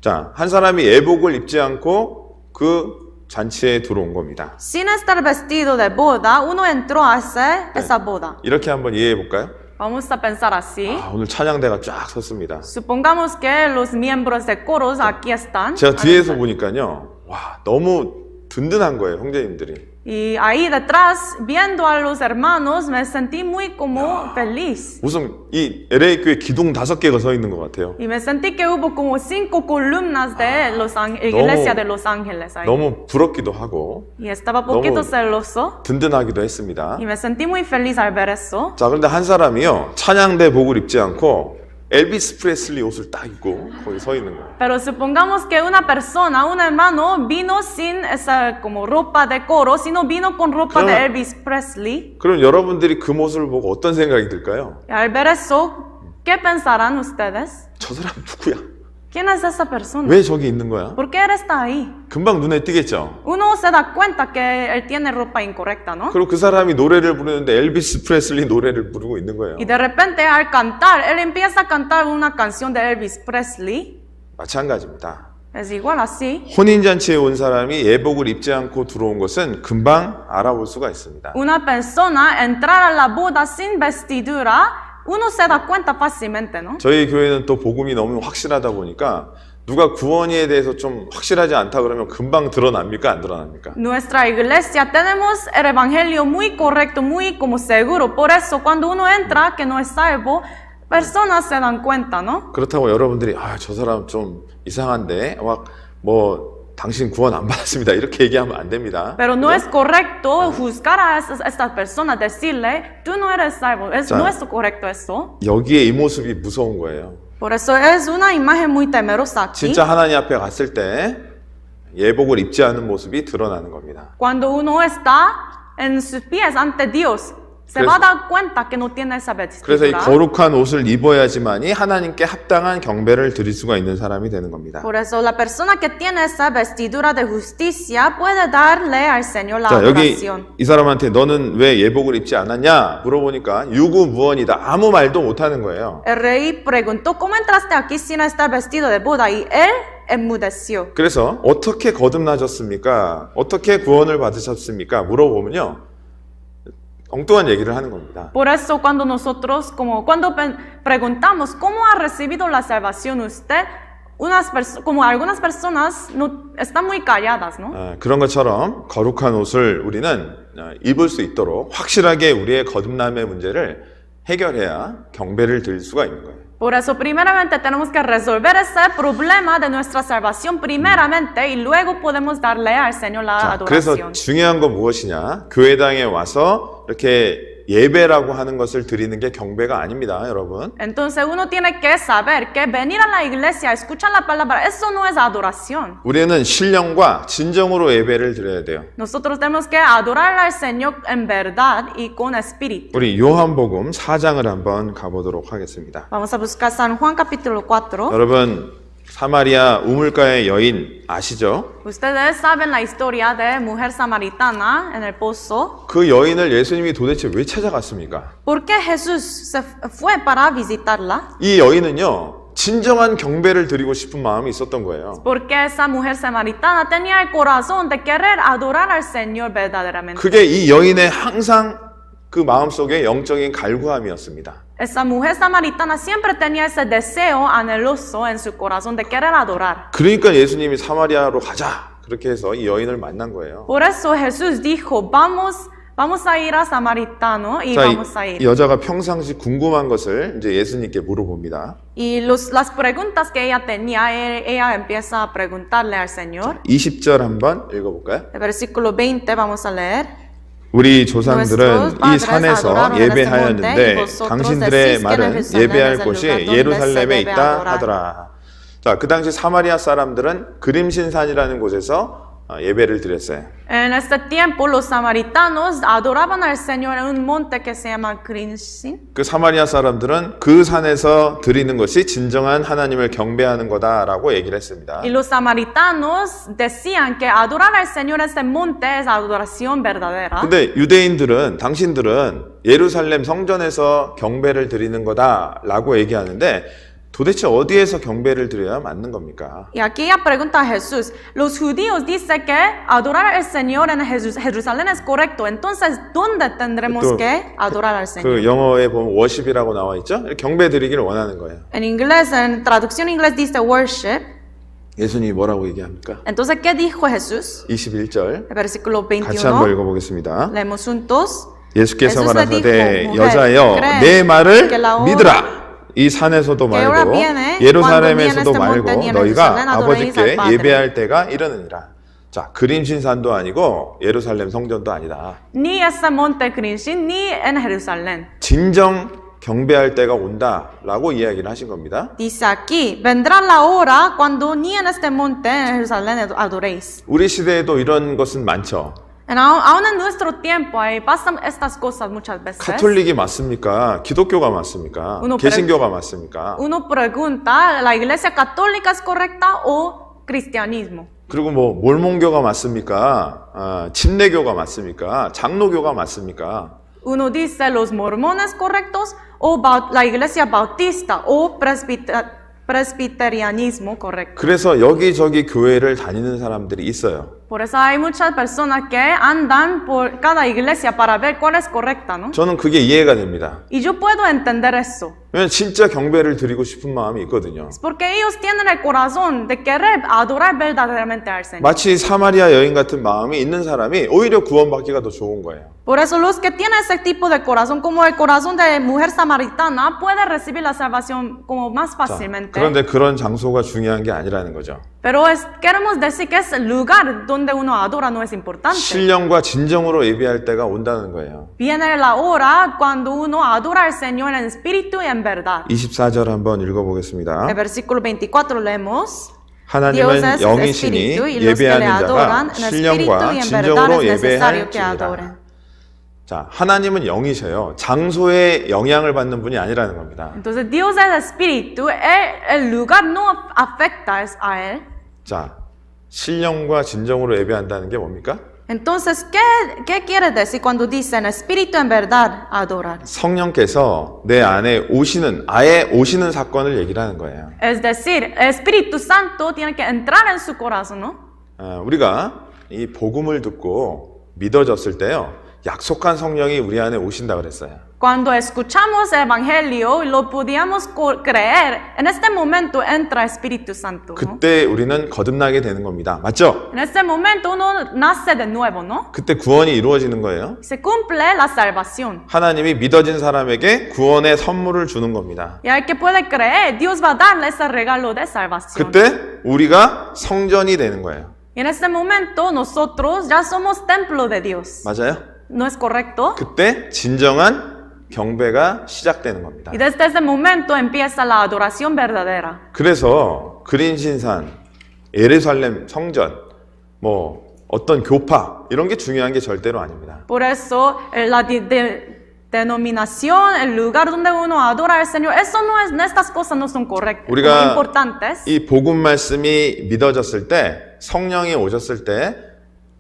자, 한 사람이 예복을 입지 않고 그 잔치에 들어온 겁니다. Sin estar vestido de boda, uno entró a hacer esa boda. 이렇게 한번 이해해 볼까요? Vamos a pensar así. 오늘 찬양대가 쫙 섰습니다. Supongamos que los miembros de coros aquí están. 제가 뒤에서 보니까요, 와, 너무 든든한 거예요, 형제님들이. Y ahí detrás, viendo a los hermanos, me sentí muy como feliz. 무슨 이 LA 교회 기둥 5개가 서 있는 것 같아요. Y me sentí que hubo como 5 columnas de iglesia de Los Ángeles ahí. 너무 부럽기도 하고 Y estaba poquito 너무 celoso. 든든하기도 했습니다. Y me sentí muy feliz al ver eso. 자, 그런데 한 사람이요, 찬양대 복을 입지 않고 엘비스 프레슬리 옷을 딱 입고 거기 서 있는 거예요. Pero supongamos que una persona, un hermano, vino sin esa como ropa de coro, sino vino con ropa de Elvis Presley. 그럼 여러분들이 그 모습을 보고 어떤 생각이 들까요? Y al ver eso, ¿qué pensarán ustedes? 저 사람 누구야? ¿Quién es esa persona? 왜 저기 있는 거야? ¿Por qué él está ahí? 금방 눈에 띄겠죠? Uno se da cuenta que él tiene ropa incorrecta, ¿no? 그리고 그 사람이 노래를 부르는데 엘비스 프레슬리 노래를 부르고 있는 거예요. Y de repente al cantar, él empieza a cantar una canción de Elvis Presley. 마찬가지입니다. Es igual así. 혼인잔치에 온 사람이 예복을 입지 않고 들어온 것은 금방 알아볼 수가 있습니다. Una persona entrar a la boda sin vestidura, uno se da cuenta fácilmente, ¿no? 저희 교회는 또 복음이 너무 확실하다 보니까 누가 구원에 대해서 좀 확실하지 않다 그러면 금방 드러납니까? 안 드러납니까? Nuestra iglesia tenemos el evangelio muy correcto, muy como seguro. Por eso cuando uno entra que no es salvo, personas se dan cuenta, ¿no? 그렇다고 여러분들이 저 사람 좀 이상한데 당신 구원 안 받았습니다 이렇게 얘기하면 안 됩니다. Pero no es correcto juzgar a estas personas, decirle, tú no eres salvo. No es correcto eso. 여기에 이 모습이 무서운 거예요. Por eso es una imagen muy temerosa aquí. 진짜 하나님 앞에 갔을 때 예복을 입지 않은 모습이 드러나는 겁니다. Cuando uno está en sus pies ante Dios, se va a dar cuenta que no tiene esa 그래서 이 vestidura. 거룩한 옷을 입어야지만이 하나님께 합당한 경배를 드릴 수가 있는 사람이 되는 겁니다. Por eso la persona que tiene esa vestidura de justicia puede darle al Señor la 자, 여기 adoración. 이 사람한테 너는 왜 예복을 입지 않았냐 물어보니까 유구무원이다. 아무 말도 못하는 거예요. El rey preguntó, ¿cómo entraste aquí sin estar vestido de boda? Y él enmudeció. 그래서 어떻게 거듭나셨습니까? 어떻게 구원을 받으셨습니까? 물어보면요. 엉뚱한 얘기를 하는 겁니다. Por eso cuando nosotros, cuando preguntamos, ¿cómo ha recibido la salvación usted? como algunas personas no, están muy calladas, ¿no? 그런 것처럼 거룩한 옷을 우리는 입을 수 있도록 확실하게 우리의 거듭남의 문제를 해결해야 경배를 드릴 수가 있는 거예요. Por eso, primeramente, tenemos que resolver ese problema de nuestra salvación, primeramente, y luego podemos darle al Señor la 자, 그래서 adoración. 중요한 건 무엇이냐? 교회당에 와서 이렇게 예배라고 하는 것을 드리는 게 경배가 아닙니다, 여러분. Entonces, uno tiene que saber que venir a la iglesia, escuchar la palabra, eso no es adoración. 우리는 신령과 진정으로 예배를 드려야 돼요. Nosotros tenemos que adorar al Señor en verdad y con espíritu. 우리 요한복음 4장을 한번 가보도록 하겠습니다. Vamos a buscar San Juan capítulo 4. 여러분, 사마리아 우물가의 여인 아시죠? Ustedes saben la historia de mujer samaritana en el pozo. 그 여인을 예수님이 도대체 왜 찾아갔습니까? ¿Por qué Jesús se fue para visitarla? 이 여인은요, 진정한 경배를 드리고 싶은 마음이 있었던 거예요. Porque esa mujer samaritana tenía el corazón de querer adorar al Señor verdaderamente. 그게 이 여인의 항상 그 마음속에 영적인 갈구함이었습니다. Esa mujer samaritana siempre tenía ese deseo anheloso en su corazón de querer adorar. 그러니까 예수님이 사마리아로 가자. 그렇게 해서 이 여인을 만난 거예요. Por eso Jesús dijo, vamos a ir a Samaritano y 자, vamos a 이 ir. 여자가 평상시 궁금한 것을 이제 예수님께 물어봅니다. Y las preguntas que ella tenía, ella empieza a preguntarle al Señor. 20절 한번 읽어볼까요? El versículo 20 vamos a leer. 우리 조상들은 이 산에서 예배하였는데 당신들의 말은 예배할 곳이 예루살렘에 있다 하더라. 자, 그 당시 사마리아 사람들은 그림신산이라는 곳에서 예배를 드렸어요. En este tiempo los samaritanos adoraban al Señor en un monte que se llama Crinsin. 그 사마리아 사람들은 그 산에서 드리는 것이 진정한 하나님을 경배하는 거다라고 얘기를 했습니다. Y los samaritanos decían que adorar al Señor en este monte es adoración verdadera. 근데 유대인들은 당신들은 예루살렘 성전에서 경배를 드리는 거다라고 얘기하는데 도대체 어디에서 경배를 드려야 맞는 겁니까? Y aquí ella pregunta a Jesús, los judíos dicen que adorar al Señor en Jerusalén es correcto, entonces ¿dónde tendremos 또 que adorar al Señor? 그 영어에 보면 worship이라고 나와 있죠? 경배 드리기를 원하는 거예요. En inglés, en traducción inglés dice worship. 예수님이 뭐라고 얘기합니까? Entonces, ¿qué dijo Jesús? 21절 El versículo 같이 한번 21. 읽어보겠습니다. Leemos juntos. 예수께서 예수스 말하사대 dijo, 여자여 mujer, 내 말을 que la hora 믿으라. 이 산에서도 que ahora 말고 viene, 예루살렘에서도 cuando viene este 말고 monte, ni en 너희가 Jerusalén adoréis 아버지께 al Padre. 예배할 때가 이르느니라. 자, 그림신산도 아니고 예루살렘 성전도 아니다. Ni ese monte Crinsin, ni en Jerusalén. 진정 경배할 때가 온다라고 이야기를 하신 겁니다. Dice aquí, vendrá la hora cuando ni en este monte en Jerusalén adoréis. 우리 시대에도 이런 것은 많죠. Aún en nuestro tiempo pasan estas cosas muchas veces. 카톨릭이 맞습니까? 기독교가 맞습니까? uno 개신교가 맞습니까? Uno pregunta, ¿la iglesia católica es correcta o cristianismo? 그리고 뭐 몰몬교가 맞습니까? 침례교가 맞습니까? 장로교가 맞습니까? Uno dice, ¿los mormones correctos o la iglesia bautista o presbiterianismo correcto? 그래서 여기저기 교회를 다니는 사람들이 있어요. Por eso hay muchas personas que andan por cada iglesia para ver cuál es correcta, ¿no? 저는 그게 이해가 됩니다. Y yo puedo entender eso. 왜냐면 진짜 경배를 드리고 싶은 마음이 있거든요. Es porque ellos tienen el corazón de querer adorar verdaderamente al Señor. 마치 사마리아 여인 같은 마음이 있는 사람이 오히려 구원받기가 더 좋은 거예요. Por eso los que tienen ese tipo de corazón, como el corazón de mujer samaritana, pueden recibir la salvación como más 자, fácilmente. 그런데 그런 장소가 중요한 게 아니라는 거죠. Pero queremos decir que es el lugar donde uno adora no es importante. 신령과 진정으로 예배할 때가 온다는 거예요. Viene la hora cuando uno adora al Señor en espíritu y en verdad. 24절 한번 읽어보겠습니다. El versículo 24 leemos. 하나님은 영이시니 예배하는 자가 신령과 진정으로 예배할 지니라. 자, 하나님은 영이셔요. 장소에 영향을 받는 분이 아니라는 겁니다. Entonces Dios es espíritu, el lugar no afecta a él. 자, 신령과 진정으로 예배한다는 게 뭡니까? Entonces, ¿qué quiere decir cuando dice en espíritu en verdad adorar? 성령께서 내 안에 아예 오시는 사건을 얘기를 하는 거예요. Es decir, el Espíritu Santo tiene que entrar en su corazón, ¿no? 우리가 이 복음을 듣고 믿어졌을 때요. 약속한 성령이 우리 안에 오신다 그랬어요. Cuando escuchamos el Evangelio y lo podíamos creer, en este momento entra Espíritu Santo. ¿No? 그때 우리는 거듭나게 되는 겁니다. 맞죠? En este momento uno nace de nuevo, ¿no? 그때 구원이 이루어지는 거예요. Se cumple la salvación. 하나님이 믿어진 사람에게 구원의 선물을 주는 겁니다. Y al que puede creer, Dios va a darle ese regalo de salvación. 그때 우리가 성전이 되는 거예요. Y en este momento nosotros ya somos templo de Dios. 맞아요? ¿No es correcto? 그때 진정한 경배가 시작되는 겁니다. Y desde ese momento empieza la adoración verdadera. 그래서 그린신산, 예루살렘 성전, 뭐 어떤 교파 이런 게 중요한 게 절대로 아닙니다. Por eso la denominación, el lugar donde uno adora al Señor, eso no es, estas cosas no son correctas, no 우리가 importantes. 이 복음 말씀이 믿어졌을 때, 성령이 오셨을 때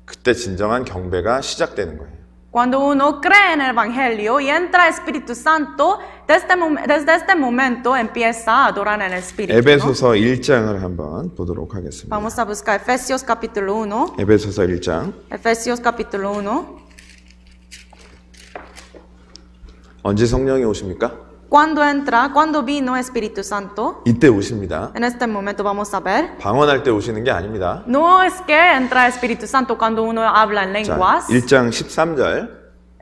그때 진정한 경배가 시작되는 거예요. Cuando uno cree en el Evangelio y entra el Espíritu Santo, desde este momento empieza a adorar en el Espíritu. ¿No? 에베소서 1장을 한번 보도록 하겠습니다. Vamos a buscar Efesios capítulo 1. 에베소서 1장. Efesios capítulo 1. 언제 성령이 오십니까? Cuando vino Espíritu Santo, 이때 오십니다. en este momento vamos a ver. 방언할 때 오시는 게 아닙니다. No es que entra el Espíritu Santo cuando uno habla en 자, lenguas. 1장 13절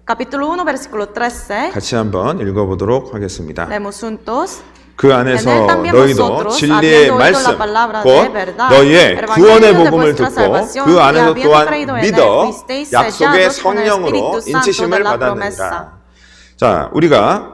Capítulo 1, versículo 13. 같이 한번 읽어보도록 하겠습니다. Leemos juntos. 그 안에서 En él también 너희도 vosotros, 진리의 habiendo oído 말씀, la palabra 곧 de verdad, 너희의 el 구원의 evangelio de 복음을 vuestra 듣고 salvación, 그 y 안에서 habiendo 또한 creído en él, 믿어 fuisteis 약속의 sellados con el 성령으로 Espíritu Santo de 인치심을 la 받았느니라. 자, 우리가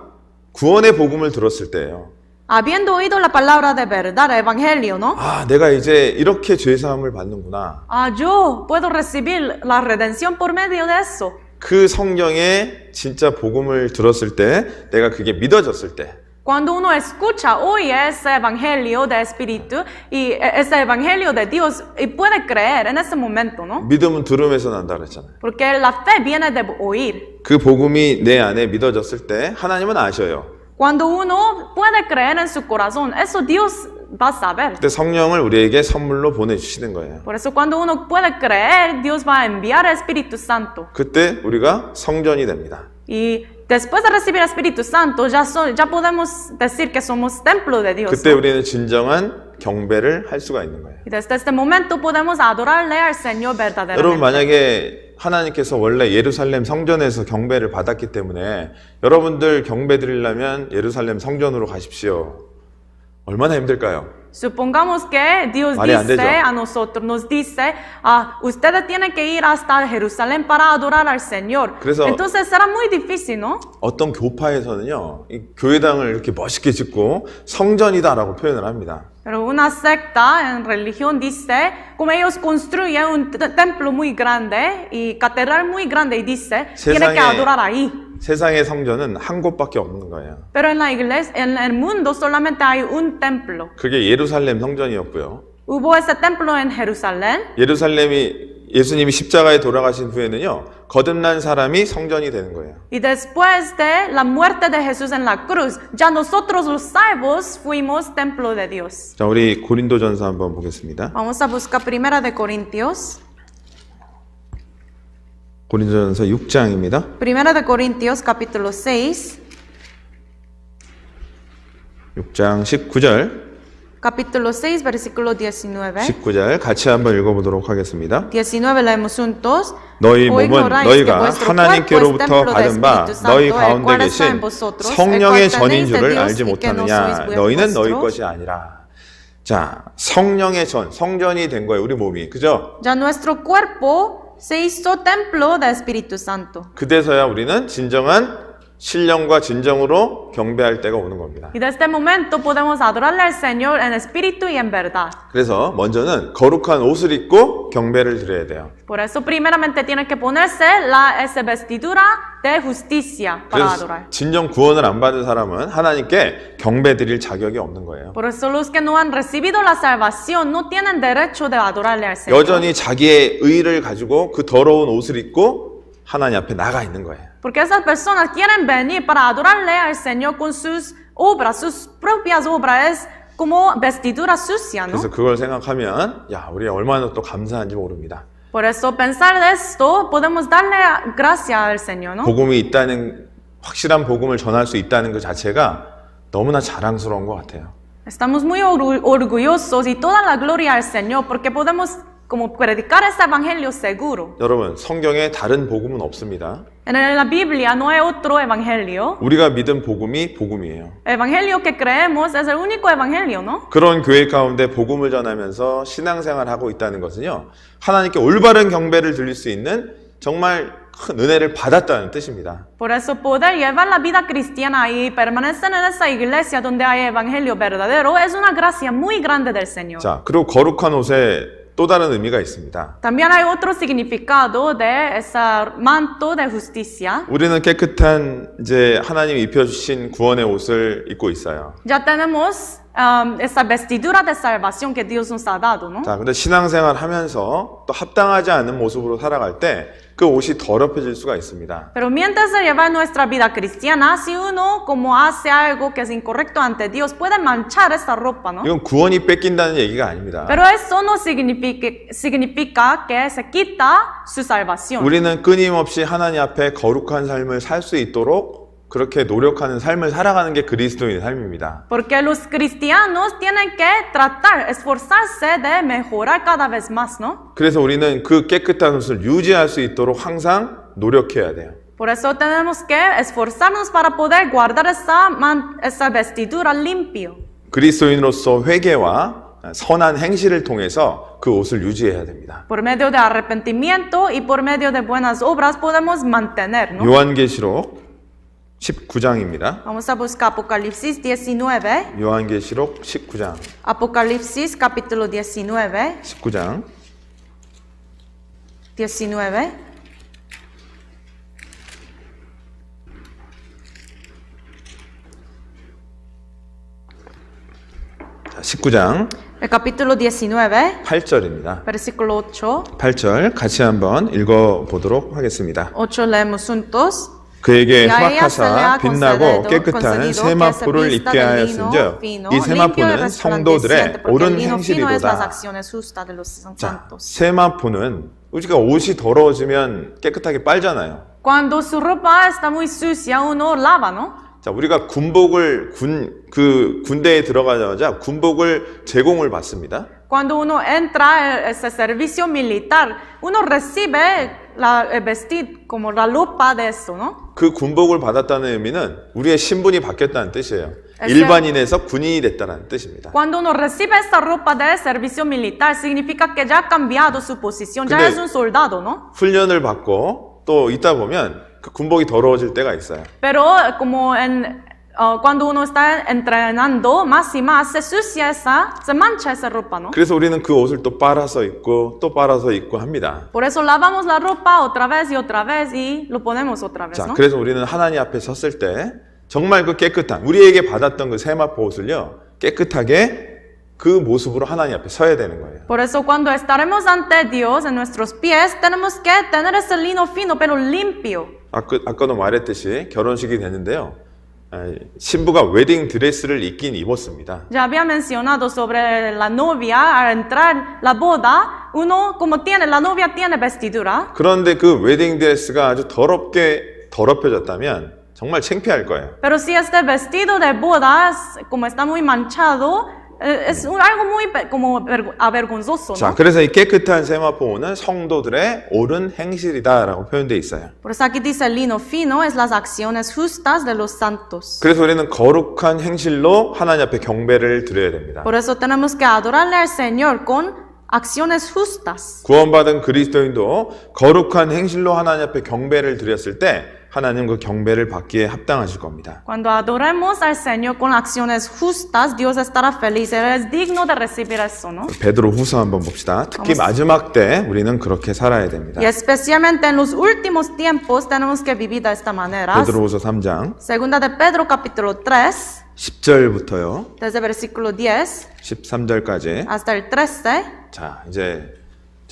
구원의 복음을 들었을 때요. Habiendo oído la palabra de verdad, el evangelio, ¿no? 아, 내가 이제 이렇게 죄사함을 받는구나. Ah, yo puedo recibir la redención por medio de eso. 그 성경의 진짜 복음을 들었을 때, 내가 그게 믿어졌을 때, Cuando uno escucha, oye ese evangelio de Espíritu y ese evangelio de Dios y puede creer en ese momento, ¿no? 믿음은 들음에서 난다 그랬잖아요. Porque la fe viene de oír. 그 복음이 내 안에 믿어졌을 때 하나님은 아셔요. Cuando uno puede creer en su corazón, eso Dios va a saber. 그때 성령을 우리에게 선물로 보내주시는 거예요. Por eso cuando uno puede creer, Dios va a enviar el Espíritu Santo. 그때 우리가 성전이 됩니다. Y después de recibir el Espíritu Santo, ya podemos decir que somos templo de Dios. 그때 ¿no? 우리는 진정한 경배를 할 수가 있는 거예요. Y desde este momento podemos adorarle al Señor verdaderamente. 여러분 만약에 하나님께서 원래 예루살렘 성전에서 경배를 받았기 때문에 여러분들 경배 드리려면 예루살렘 성전으로 가십시오. 얼마나 힘들까요? Supongamos que Dios 말이 안 dice 되죠. a nosotros, nos dice, ustedes tienen que ir hasta Jerusalén para adorar al Señor. 그래서 Entonces será muy difícil, ¿no? 어떤 교파에서는요, 이 교회당을 이렇게 멋있게 짓고 성전이다라고 표현을 합니다. Pero una secta en religión dice, como ellos construyen un templo muy grande y catedral muy grande y dice, tienen que adorar ahí. 세상의 성전은 한 곳밖에 없는 거예요. Pero en la iglesia, en el mundo solamente hay un templo. 그게 예루살렘 성전이었고요. Hubo ese templo en Jerusalén. 예수님이 십자가에 돌아가신 후에는요, 거듭난 사람이 성전이 되는 거예요. Y después de la muerte de Jesús en la cruz, ya nosotros los salvos fuimos templo de Dios. 자, 우리 고린도전서 한번 보겠습니다. Vamos a buscar Primera de Corintios. 고린도전서 6장입니다. Primera de Corintios, capítulo 6. 6장 19절. Capítulo 6, versículo 19. 19절 같이 한번 읽어보도록 하겠습니다. 19 leemos juntos. 너희 ¿O 몸은 ignoráis que 너희가 vuestro 하나님께로부터 cuerpo es templo 받은 del 바 Espíritu 너희 Santo, el 가운데 cual está en 계신 vosotros, el 성령의 cual 전인 tenéis de 줄을 Dios 알지 y que no 못하느냐. sois 너희는 너희 vuestros? 것이 아니라. 자, 성령의 성전이 된 거예요, 우리 몸이. 그죠? Ya nuestro cuerpo se hizo templo del Espíritu Santo. 그때서야 우리는 진정한 신령과 진정으로 경배할 때가 오는 겁니다. Y desde este momento podemos adorarle al Señor en espíritu y en verdad. 그래서 먼저는 거룩한 옷을 입고 경배를 드려야 돼요. Por eso primeramente tiene que ponerse esa vestidura de justicia para 그래서 adorar. 진정 구원을 안 받은 사람은 하나님께 경배 드릴 자격이 없는 거예요. Por eso los que no han recibido la salvación no tienen derecho de adorarle al Señor. 여전히 자기의 의를 가지고 그 더러운 옷을 입고 하나님 앞에 나가 있는 거예요. Porque esas personas quieren venir para adorarle al Señor con sus obras, sus propias obras, es como vestidura sucia, ¿no? 그래서 그걸 생각하면 야, 우리가 얼마나 또 감사한지 모릅니다. Por eso pensar de esto podemos darle gracias al Señor, ¿no? 복음이 있다는 확실한 복음을 전할 수 있다는 그 자체가 너무나 자랑스러운 것 같아요. Estamos muy orgullosos y toda la gloria al Señor porque podemos como predicar este evangelio seguro. 여러분, 성경에 다른 복음은 없습니다. En la Biblia no hay otro evangelio. 우리가 믿은 복음이 복음이에요. El evangelio que creemos es el único evangelio, ¿no? 그런 교회 가운데 복음을 전하면서 신앙생활을 하고 있다는 것은요, 하나님께 올바른 경배를 드릴 수 있는 정말 큰 은혜를 받았다는 뜻입니다. Por eso poder llevar la vida cristiana y permanecer en esa iglesia donde hay evangelio verdadero es una gracia muy grande del Señor. 자, 그리고 거룩한 옷에 또 다른 의미가 있습니다. También hay otro significado de ese manto de justicia. 우리는 깨끗한 이제 하나님이 입혀주신 구원의 옷을 입고 있어요. Ya tenemos esa vestidura de salvación que Dios nos ha dado, ¿no? 자, 근데 신앙생활 하면서 또 합당하지 않은 모습으로 살아갈 때 그 옷이 더럽혀질 수가 있습니다. Pero mientras de llevar nuestra vida cristiana, si uno como hace algo que es incorrecto ante Dios, puede manchar esa ropa, ¿no? 이건 구원이 뺏긴다는 얘기가 아닙니다. Pero eso no significa que se quita su salvación. 우리는 끊임없이 하나님 앞에 거룩한 삶을 살 수 있도록 그렇게 노력하는 삶을 살아가는 게 그리스도인의 삶입니다. Porque los cristianos tienen que tratar, esforzarse de mejorar cada vez más, ¿no? 그래서 우리는 그 깨끗한 옷을 유지할 수 있도록 항상 노력해야 돼요. Por eso tenemos que esforzarnos para poder guardar esa vestidura limpio. 그리스도인으로서 회개와 선한 행실을 통해서 그 옷을 유지해야 됩니다. Por medio de arrepentimiento y por medio de buenas obras podemos mantener, ¿no? 요한계시록 19장입니다. Vamos a buscar Apocalipsis 19. 요한계시록 19장. Apocalipsis capítulo 19. 19장. 19. 자, 19장 El capítulo 19, 8절입니다. versículo 8. 8절 같이 한번 읽어 보도록 하겠습니다. 8 leemos juntos. 그에게 Y a ella se le 허락하사 ha 빛나고 깨끗한 concedido 세마포를 que se 입게 vista de 하였은즉 lino fino, 이 limpio y 세마포는 성도들의 resplandeciente, porque el 옳은 lino fino es las 행실이로다. acciones justas de los 자, santos. 세마포는 우리가 옷이 더러워지면 깨끗하게 빨잖아요. Cuando su ropa está muy sucia, uno lava, ¿no? 자, 우리가 군복을 군대에 들어가자마자 군복을 제공을 받습니다. Cuando uno entra a ese servicio militar, uno recibe el vestir como la ropa de eso, ¿no? 그 군복을 받았다는 의미는 우리의 신분이 바뀌었다는 뜻이에요. ese- 일반인에서 군인이 됐다는 뜻입니다. Cuando uno recibe esa ropa de servicio militar, significa que ya ha cambiado su posición, ya 근데- es un soldado, ¿no? 훈련을 받고 또 있다 보면 그 군복이 더러워질 때가 있어요. Pero como cuando uno está entrenando más y más, se mancha esa ropa, ¿no? 그래서 우리는 그 옷을 또 빨아서 입고 또 빨아서 입고 합니다. Por eso lavamos la ropa otra vez y lo ponemos otra vez, 자, ¿no? 그래서 우리는 하나님 앞에 섰을 때 정말 그 깨끗한 우리에게 받았던 그 세마포 옷을요 깨끗하게 그 모습으로 하나님 앞에 서야 되는 거예요. Por eso cuando estaremos ante Dios en nuestros pies, tenemos que tener ese lino fino pero limpio. 아까도 말했듯이 결혼식이 됐는데요. 신부가 웨딩 드레스를 입긴 입었습니다. Ya había mencionado sobre la novia, al entrar la boda, la novia tiene vestidura, 그런데 그 웨딩 드레스가 아주 더럽혀졌다면 정말 창피할 거예요. pero si este vestido de bodas, como está muy manchado, es algo muy avergonzoso, 자, ¿no? 그래서 이 깨끗한 세마포는 성도들의 옳은 행실이다라고 표현되어 있어요. Por eso aquí dice el lino fino es las acciones justas de los santos. 그래서 우리는 거룩한 행실로 하나님 앞에 경배를 드려야 됩니다. Por eso tenemos que adorarle al Señor con acciones justas. 구원받은 그리스도인도 거룩한 행실로 하나님 앞에 경배를 드렸을 때 하나님 그 경배를 받기에 합당하실 겁니다. Cuando adoremos al Señor con acciones justas, Dios estará feliz. Él es digno de recibir eso, ¿no? 베드로 후서 한번 봅시다. 특히 마지막 때 우리는 그렇게 살아야 됩니다. Y especialmente en los últimos tiempos tenemos que vivir de esta manera. 베드로 후서 3장 Segunda de Pedro capítulo 3, 10절부터요. desde versículo 10 13절까지. hasta el 13. 자, 이제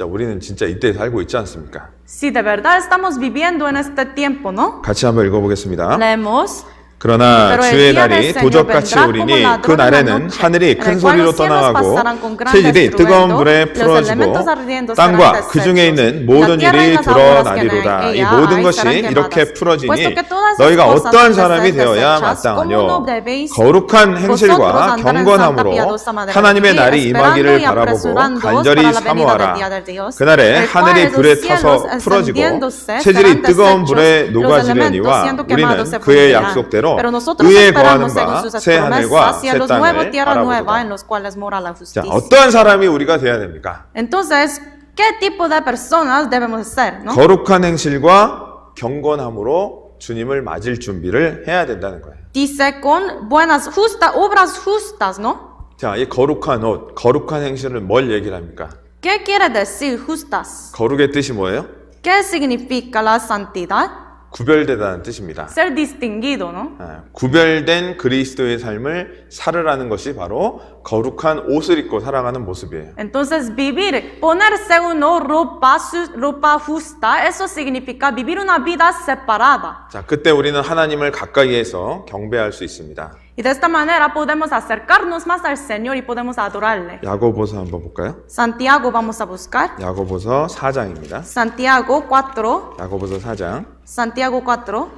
우리는 진짜 이때 살고 있지 않습니까? Si de verdad estamos viviendo en este tiempo, ¿no? 같이 한번 읽어보겠습니다. Leemos 그러나 Pero el 주의 día del 날이 Señor 도적같이 vendrá 오리니 como ladrón 그 en la 날에는 noche, 하늘이 en 큰 el cual 소리로 los cielos 떠나가고 pasarán con gran 체질이 뜨거운 estruendo, 불에 los 풀어지고 elementos ardiendo 땅과 serán 그 중에 있는 deshechos. 모든 La tierra y 일이 las aguas que 드러나리로다. en 이 ella 모든 hay 것이 serán 이렇게 quemadas. 풀어지니 Puesto que todas esas 너희가 cosas 어떠한 han de 사람이 ser 되어야 desechas, ¿cómo 마땅하뇨? no debéis 거룩한 행실과 vosotros andar en santa 경건함으로 piadosa manera de 하나님의 vivir, 날이 esperando 임하기를 y 바라보고 apresurándoos 간절히 para la venida del 사모하라. día del Dios, 그날에 el cual 하늘이 los 불에 cielos 타서 풀어지고 encendiéndose 체질이 serán 뜨거운 deshechos, 불에 los elementos 녹아지려니와 siendo quemados 우리는 se 그의 fundirán. 약속대로 Pero nosotros 의에 거하는 esperamos según 바 sus 새 하늘과 promesas, 새 cielos nuevos, 땅을 tierra nueva, en 바라보도다. los cuales mora la 자, justicia. 어떠한 사람이 우리가 돼야 됩니까? Entonces, ¿qué tipo de personas debemos ser? ¿No? 거룩한 행실과 경건함으로 주님을 맞을 준비를 해야 된다는 거예요. Dice con buenas obras justas, ¿no? 자, 이 거룩한 옷, 거룩한 행실은 뭘 얘기를 합니까? ¿Qué quiere decir justas? 거룩의 뜻이 뭐예요? ¿Qué significa la santidad? 구별되다는 뜻입니다. Ser distinguido, ¿no? 구별된 그리스도의 삶을 살으라는 것이 바로 거룩한 옷을 입고 살아가는 모습이에요. Entonces, vivir, ponerse uno ropa justa, eso significa vivir una vida separada. 자, 그때 우리는 하나님을 가까이에서 경배할 수 있습니다. Y de esta manera podemos acercarnos más al Señor y podemos adorarle. 야고보서 한번 볼까요? Santiago vamos a buscar. 야고보서 4장입니다. Santiago 4. 야고보서 4장 Santiago 4,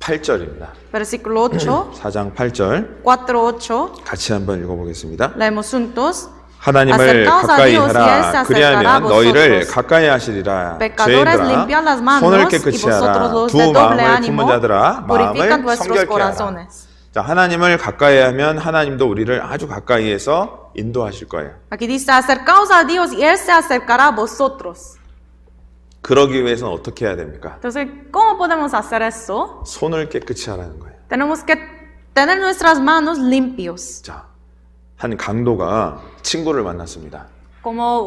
8절입니다. versículo 8. 4장 8절 4:8. 같이 한번 읽어보겠습니다. Leemos juntos. 하나님을 Acercaos a 가까이 Dios y Él 하라. se acercará a 그리하면 너희를 vosotros. 가까이 하시리라. Pecadores, limpiad las manos 손을 y 깨끗이 vosotros 하라. los 두 de doble 마음을 ánimo, 품은 자들아 purificad 마음을 vuestros 성결케 하라. corazones. 자, 하나님을 가까이 하면 하나님도 우리를 아주 가까이에서 인도하실 거예요. Aquí dice, acercaos a Dios y Él se acercará a vosotros. 그러기 위해서는 어떻게 해야 됩니까? Entonces, ¿cómo podemos hacer eso? 손을 깨끗이 하라는 거예요. Tenemos que tener nuestras manos limpios. 자, 한 강도가 친구를 만났습니다. Como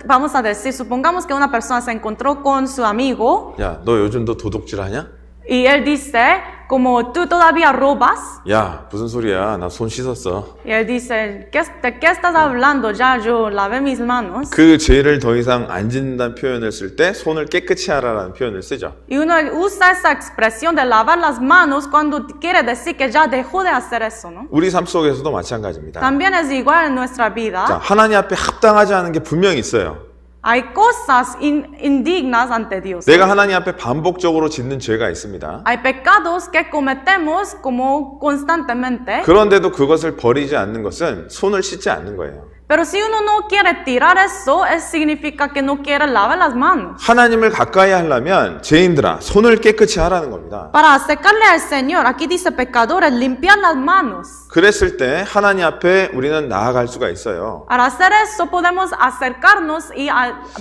vamos a decir, supongamos que una persona se encontró con su amigo 야, 너 요즘도 도둑질 하냐? y él dice, como tú todavía robas, 야, 무슨 소리야? 나 손 씻었어. y él dice, ¿de qué estás hablando? Ya yo lavé mis manos. 그 죄를 더 이상 안 짓는다는 표현을 쓸 때 손을 깨끗이 하라라는 표현을 쓰죠. Y uno usa esa expresión de lavar las manos cuando quiere decir que ya dejó de hacer eso, ¿no? 우리 삶 속에서도 마찬가지입니다. También es igual en nuestra 자, vida. 하나님 앞에 합당하지 않은 게 분명히 있어요. Hay cosas indignas ante Dios. 내가 하나님 앞에 반복적으로 짓는 죄가 있습니다. Hay pecados que cometemos como constantemente. 그런데도 그것을 버리지 않는 것은 손을 씻지 않는 거예요. Pero si uno no quiere tirar eso, significa que no quiere lavar las manos. 하나님을 가까이 하려면 죄인들아 손을 깨끗이 하라는 겁니다. Para acercarle al Señor, aquí dice pecadores, limpiar las manos. 그랬을 때 하나님 앞에 우리는 나아갈 수가 있어요. Para hacer eso podemos acercarnos y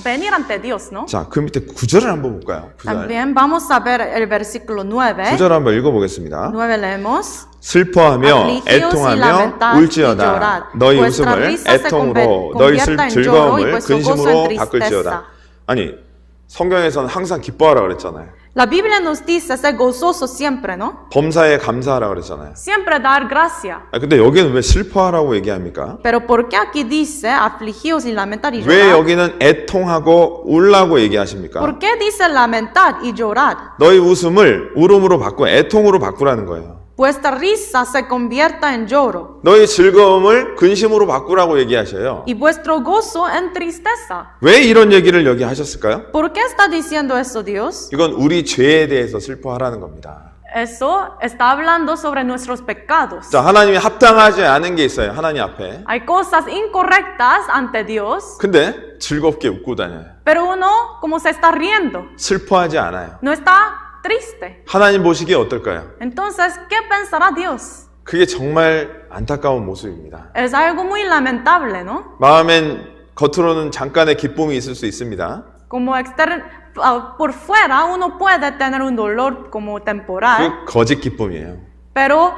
venir ante Dios, ¿no? 자, 그 밑에 9절을 한번 볼까요? 9절. También vamos a ver el versículo 9. 9절 한번 읽어보겠습니다. 9 leemos. 슬퍼하며 Afligios y 애통하며 lamentad y 울지어다. llorad. 너희 Vuestra 웃음을 risa se 애통으로 너희 convierta en lloro y 즐거움을 vuestro gozo 근심으로 en 바꿀지어다. tristeza. 아니, 성경에서는 항상 기뻐하라 그랬잖아요. La Biblia nos dice ser gozoso siempre, ¿no? 범사에 감사하라 그랬잖아요. Siempre dar gracia. 근데 여기는 왜 슬퍼하라고 얘기합니까? Pero ¿por qué aquí dice afligios y lamentar y 왜 llorar? 여기는 애통하고 울라고 얘기하십니까? ¿Por qué dice lamentar y llorar? 너희 웃음을 울음으로 바꾸고 애통으로 바꾸라는 거예요. Vuestra risa se convierta en lloro 너희 즐거움을 근심으로 바꾸라고 얘기하셔요. y vuestro gozo en tristeza. 왜 이런 얘기를 여기 하셨을까요? ¿Por qué está diciendo eso Dios? 이건 우리 죄에 대해서 슬퍼하라는 겁니다. Eso está hablando sobre nuestros pecados. 자, 하나님이 합당하지 않은 게 있어요. 하나님 앞에. Hay cosas incorrectas ante Dios, 근데 즐겁게 웃고 다녀요. pero uno como se está riendo, 슬퍼하지 않아요. no está triste. 하나님 보시기에 어떨까요? Entonces, ¿qué pensará Dios? 그게 정말 안타까운 모습입니다. Es algo muy lamentable, ¿no? 마음엔 겉으로는 잠깐의 기쁨이 있을 수 있습니다. Como por fuera uno puede tener un dolor como temporal, 그 거짓 기쁨이에요. pero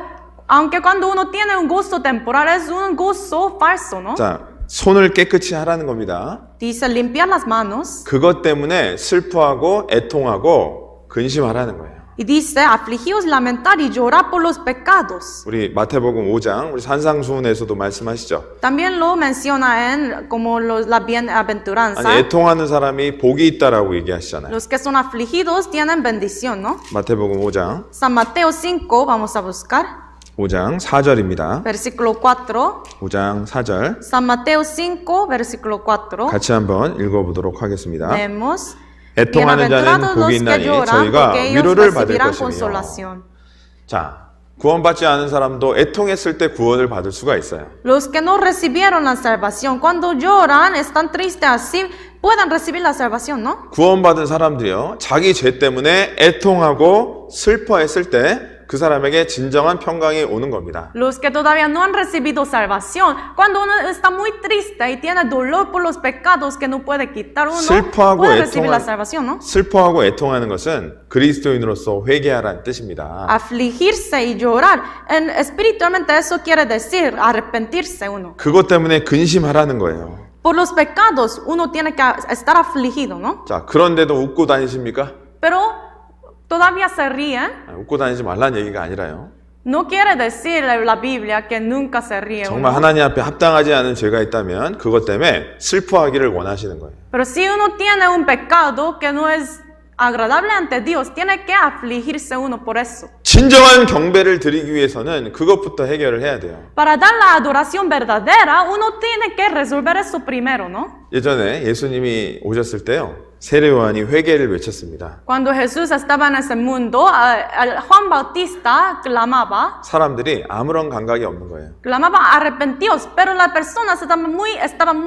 aunque cuando uno tiene un gozo temporal es un gozo falso, ¿no? 자, 손을 깨끗이 하라는 겁니다. Dice limpiar las manos. 그것 때문에 슬퍼하고 애통하고 근심하라는 거예요. Y dice, afligíos, lamentar y llorar por los pecados. 우리 마태복음 5장 우리 산상수훈에서도 말씀하시죠. También lo menciona en como la bienaventuranza. 아니 애통하는 사람이 복이 있다라고 얘기하시잖아요. Los que son afligidos tienen bendición, ¿no? 마태복음 5장 San Mateo 5, vamos a buscar. 5장 4절입니다. Versículo 4. 5장 4절 San Mateo 5, versículo 4. 같이 한번 읽어보도록 하겠습니다. Leemos. 애통하는 자는 Bienaventurados 복이 los que 있나니 lloran, 저희가 porque ellos 위로를 받을 recibirán 것이며. consolación. 자, 구원받지 않은 사람도 애통했을 때 구원을 받을 수가 있어요. Los que no recibieron la salvación, cuando lloran, están tristes así, puedan recibir la salvación, ¿no? 구원받은 사람들이요, 자기 죄 때문에 애통하고 슬퍼했을 때 그 사람에게 진정한 평강이 오는 겁니다. Los que todavía no han recibido salvación, cuando uno está muy triste y tiene dolor por los pecados que no puede quitar uno, 슬퍼하고 puede recibir la 애통한, salvación, ¿no? 슬퍼하고 애통하는 것은 그리스도인으로서 회개하라는 뜻입니다. Afligirse y llorar, espiritualmente eso quiere decir arrepentirse uno. 그것 때문에 근심하라는 거예요. Por los pecados uno tiene que estar afligido, ¿no? 자, 그런데도 웃고 다니십니까? Pero todavía se ríen. 웃고 다니지 말라는 얘기가 아니라요. No quiere decir la Biblia que nunca se ríe 정말 uno. 하나님 앞에 합당하지 않은 죄가 있다면 그것 때문에 슬퍼하기를 원하시는 거예요. Pero si uno tiene un pecado que no es agradable ante Dios, tiene que afligirse uno por eso. 진정한 경배를 드리기 위해서는 그것부터 해결을 해야 돼요. Para dar la adoración verdadera, uno tiene que resolver eso primero, ¿no? 예전에 예수님이 오셨을 때요. 세례 요한이 회개를 외쳤습니다. Cuando Jesús estaba en ese mundo, Juan Bautista clamaba, 사람들이 아무런 감각이 없는 거예요. clamaba arrepentidos, pero las personas estaban muy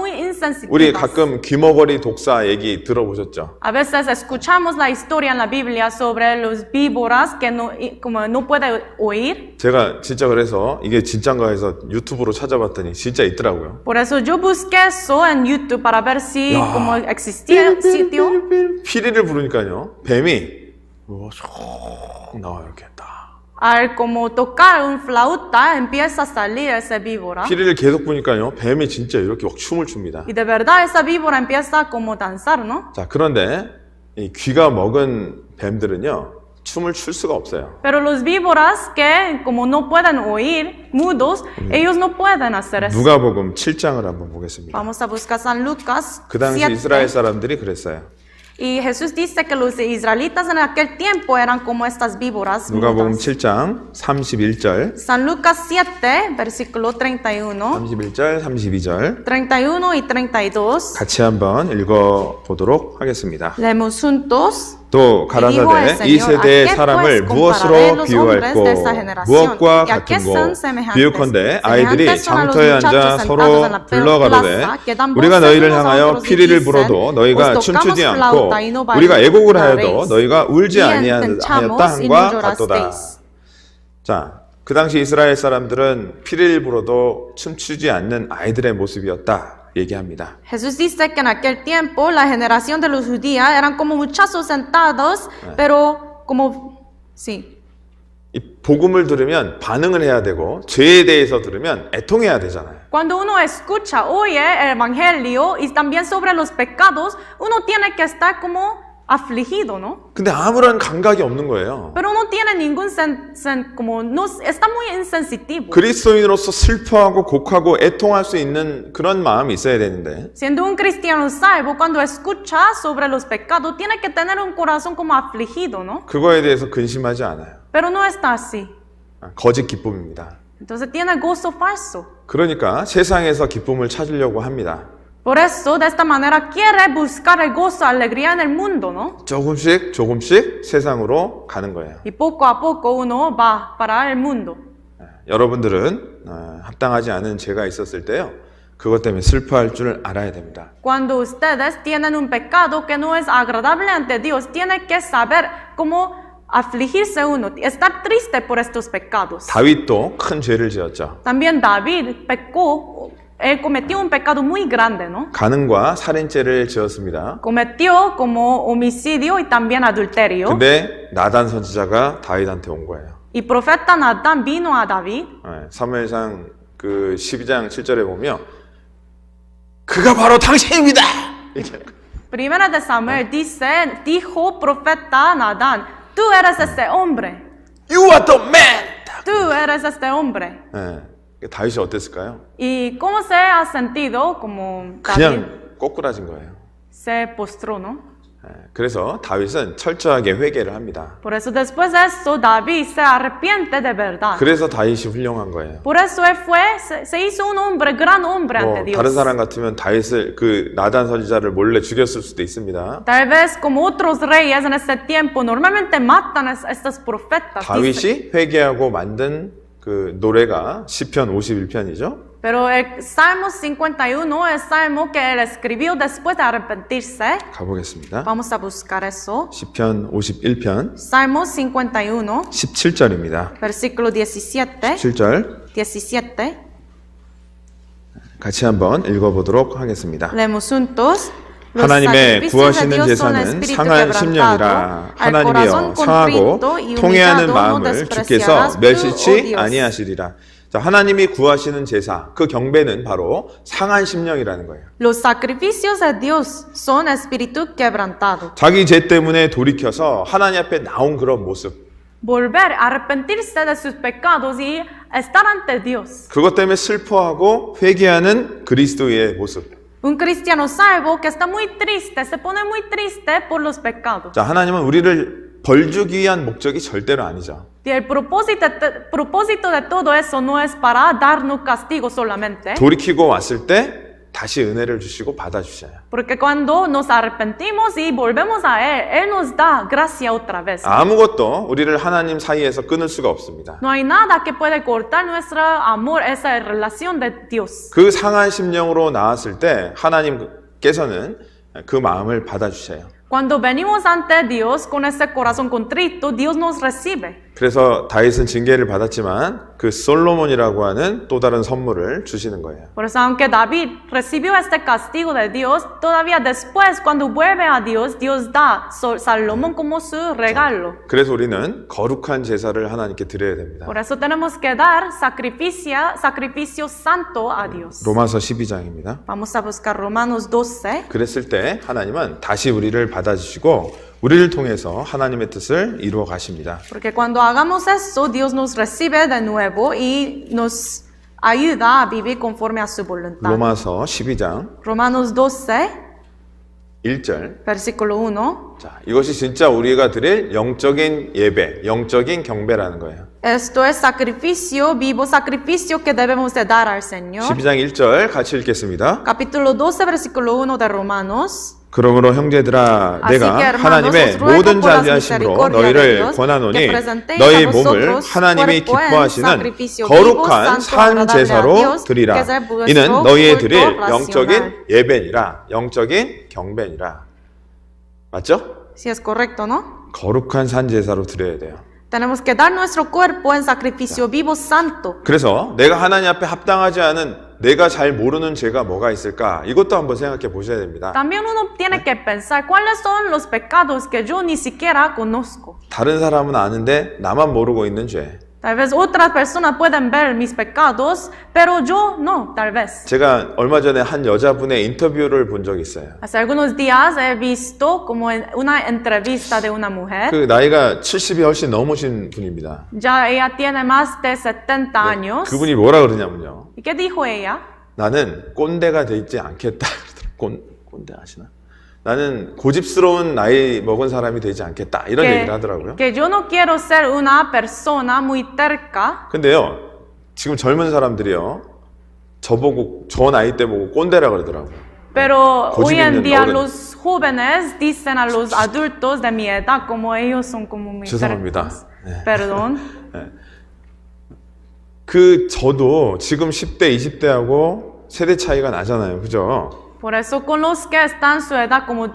우리 insensitivas. 가끔 귀머거리 독사 얘기 들어보셨죠? A veces escuchamos la historia en la Biblia sobre los víboras que como no pueden oír. 제가 진짜 그래서 이게 진짠가 해서 유튜브로 찾아봤더니 진짜 있더라고요. Por eso yo busqué eso en YouTube para ver si como existía el sitio. 피리를 부르니까요. 뱀이 쏙 나와 이렇게 딱. Al como tocar un flauta empieza a salir ese víbora. 피리를 계속 부니까요. 뱀이 진짜 이렇게 막 춤을 춥니다. Y de verdad esa víbora empieza como a danzar, ¿no? 자, 그런데 이 귀가 먹은 뱀들은요. 춤을 출 수가 없어요. Pero los víboras que como no pueden oír, mudos, ellos no pueden hacer eso. 누가복음 7장을 한번 보겠습니다. Vamos a buscar San Lucas 그 당시 7. 이스라엘 사람들이 그랬어요. Y Jesús dice que los israelitas en aquel tiempo eran como estas víboras 누가복음 mudas. 7장 31절, San Lucas 7, versículo 31, 31절, 32절 31 y 32. 같이 한번 읽어보도록 하겠습니다. Leemos juntos. 또 가라사대 이 세대의 사람을 무엇으로 비유할꼬 무엇과 같은고 비유컨대 아이들이 장터에 앉아 서로 불러가로되 우리가 너희를 향하여 피리를 불어도 너희가 춤추지 않고 우리가 애곡을 하여도 너희가 울지 아니하였다 함과 같도다. 자, 그 당시 이스라엘 사람들은 피리를 불어도 춤추지 않는 아이들의 모습이었다 얘기합니다. Jesús dice que en aquel tiempo la generación de los judíos eran como muchachos sentados, pero como sí. 이 복음을 들으면 반응을 해야 되고 죄에 대해서 들으면 애통해야 되잖아요. Cuando uno escucha, oye el evangelio y también sobre los pecados, uno tiene que estar como afligido, ¿no? 근데 아무런 감각이 없는 거예요. Pero no tiene ningún como no está muy insensitivo. 그리스도인으로서 슬퍼하고 곡하고 애통할 수 있는 그런 마음이 있어야 되는데 Siendo un cristiano salvo, cuando escucha sobre los pecados, tiene que tener un corazón como afligido, ¿no? 그거에 대해서 근심하지 않아요. Pero no está así. 거짓 기쁨입니다. Entonces tiene gozo falso. 그러니까 세상에서 기쁨을 찾으려고 합니다. Por eso, de esta manera, quiere buscar el gozo, alegría en el mundo, ¿no? 조금씩 세상으로 가는 거예요. Y poco a poco uno va para el mundo. 여러분들은 합당하지 않은 죄가 있었을 때요. 그것 때문에 슬퍼할 줄 알아야 됩니다. Cuando ustedes tienen un pecado que no es agradable ante Dios, tienen que saber cómo afligirse uno, estar triste por estos pecados. 다윗도 큰 죄를 지었죠. También David pecó, él cometió un pecado muy grande, ¿no? 간음과 살인죄를 지었습니다. Cometió como homicidio y también adulterio. 근데 나단 선지자가 다윗한테 온 거예요. Y profeta Natán vino a David. 사무엘상 그 12장 7절에 보면 그가 바로 당신입니다. Primera de Samuel dijo profeta Natán, tú eres este hombre, You are the man! tú eres este hombre. 네. 다윗이 어땠을까요? ¿Y cómo se ha sentido como David 그냥 꼬꾸라진 거예요. se postró, no? 네. 그래서 다윗은 철저하게 회개를 합니다. Por eso después de esto David se arrepiente de verdad. 그래서 다윗이 훌륭한 거예요. Por eso él se hizo un hombre, gran hombre ante Dios. 다른 사람 같으면 다윗을 그 나단 선지자를 몰래 죽였을 수도 있습니다. Tal vez como otros reyes en este tiempo normalmente matan a estos profetas. 다윗이 회개하고 만든 그 노래가 시편 51편이죠. Pero el Salmo 51 es salmo que él escribió después de arrepentirse. 가보겠습니다. Vamos a buscar eso. 시편 51편 Salmo 51, 17절입니다. versículo 17. 17절 17. 같이 한번 읽어보도록 하겠습니다. Leemos juntos. Los 하나님의 sacrificios de 구하시는 Dios son 제사는 espíritu 상한 quebrantado, 심령이라 al corazón 하나님이여 상하고 contrito y 통회하는 humillado no 마음을 despreciarás 주께서 tú, oh 멸시치 Dios. 아니하시리라. 자, 하나님이 구하시는 제사, 그 경배는 바로 상한 심령이라는 거예요. Los sacrificios de Dios son espíritu quebrantado. 자기 죄 때문에 돌이켜서 하나님 앞에 나온 그런 모습. Volver a arrepentirse de sus pecados y estar ante Dios. 그것 때문에 슬퍼하고 회개하는 그리스도의 모습. Un cristiano salvo que está muy triste, se pone muy triste por los pecados. 자, 하나님은 우리를 벌 주기 위한 목적이 절대로 아니죠. Y el propósito de todo eso no es para darnos castigo solamente. 돌이키고 왔을 때 다시 은혜를 주시고 받아주셔요. Porque cuando nos arrepentimos y volvemos a Él nos da gracia otra vez. 아무것도 우리를 하나님 사이에서 끊을 수가 없습니다. No hay nada que puede cortar nuestro amor, esa relación de Dios. 그 상한 심령으로 나왔을 때 하나님께서는 그 마음을 받아주셔요. Cuando venimos ante Dios con ese corazón contrito, Dios nos recibe. 그래서 다윗은 징계를 받았지만 그 솔로몬이라고 하는 또 다른 선물을 주시는 거예요. Por eso, aunque David recibió este castigo de Dios, todavía después, cuando vuelve a Dios, Dios da Salomón como su regalo. 그래서 우리는 거룩한 제사를 하나님께 드려야 됩니다. Por eso tenemos que dar sacrificio santo a Dios. 로마서 12장입니다. Vamos a buscar Romanos 12. 그랬을 때 하나님은 다시 우리를 받아주시고 우리를 통해서 하나님의 뜻을 이루어 가십니다. Porque cuando hagamos eso, Dios nos recibe de nuevo y nos ayuda a vivir conforme a su voluntad. 로마서 12장 Romanos 12, 1절. versículo 1. 자, 이것이 진짜 우리가 드릴 영적인 예배, 영적인 경배라는 거예요. Esto es sacrificio, vivo sacrificio que debemos de dar al Señor. 12장 1절 같이 읽겠습니다. Capítulo 12, versículo 1 de Romanos. 그러므로 형제들아 Así 내가 que, hermanos, 하나님의 os ruego 모든 por las 자비하심으로 misericordias de 너희를 Dios, 권하노니 que presentéis 너희 a 몸을 vosotros 하나님이 cuerpo en 기뻐하시는 sacrificio vivo, 거룩한 santo, 산 agradable a 제사로 Dios, 드리라. que es vuestro 이는 너희의 culto 드릴 racional. 영적인 예배니라. 영적인 경배니라. 맞죠? Si es correcto, ¿no? 거룩한 산 제사로 드려야 돼요. Tenemos que dar nuestro cuerpo en sacrificio vivo santo. 그래서 내가 하나님 앞에 합당하지 않은 내가 잘 모르는 죄가 뭐가 있을까? 이것도 한번 생각해 보셔야 됩니다. También uno tiene que pensar cuáles son los pecados que yo ni siquiera conozco. 다른 사람은 아는데 나만 모르고 있는 죄. Tal vez otras personas pueden ver mis pecados, pero yo no, tal vez. 제가 얼마 전에 한 여자분의 인터뷰를 본 적이 있어요. Hace algunos días he visto como en una entrevista de una mujer. 그 나이가 70이 훨씬 넘으신 분입니다. Ya ella tiene más de 70 años. 그분이 뭐라 그러냐면요. ¿Y qué dijo ella? 나는 꼰대가 되지 않겠다. 꼰대 아시나? 나는 고집스러운 나이 먹은 사람이 되지 않겠다. 이런 얘기를 하더라고요. Que yo no quiero ser una persona muy terca. 근데요. 지금 젊은 사람들이요. 저보고 저 나이 때 보고 꼰대라 그러더라고요. Pero hoy en día 어른. los jóvenes dicen a los adultos de mi edad como ellos son como muy 죄송합니다. tercos. 네. Perdón. 저도 지금 10대, 20대하고 세대 차이가 나잖아요. 그죠? Por eso con los que están su edad como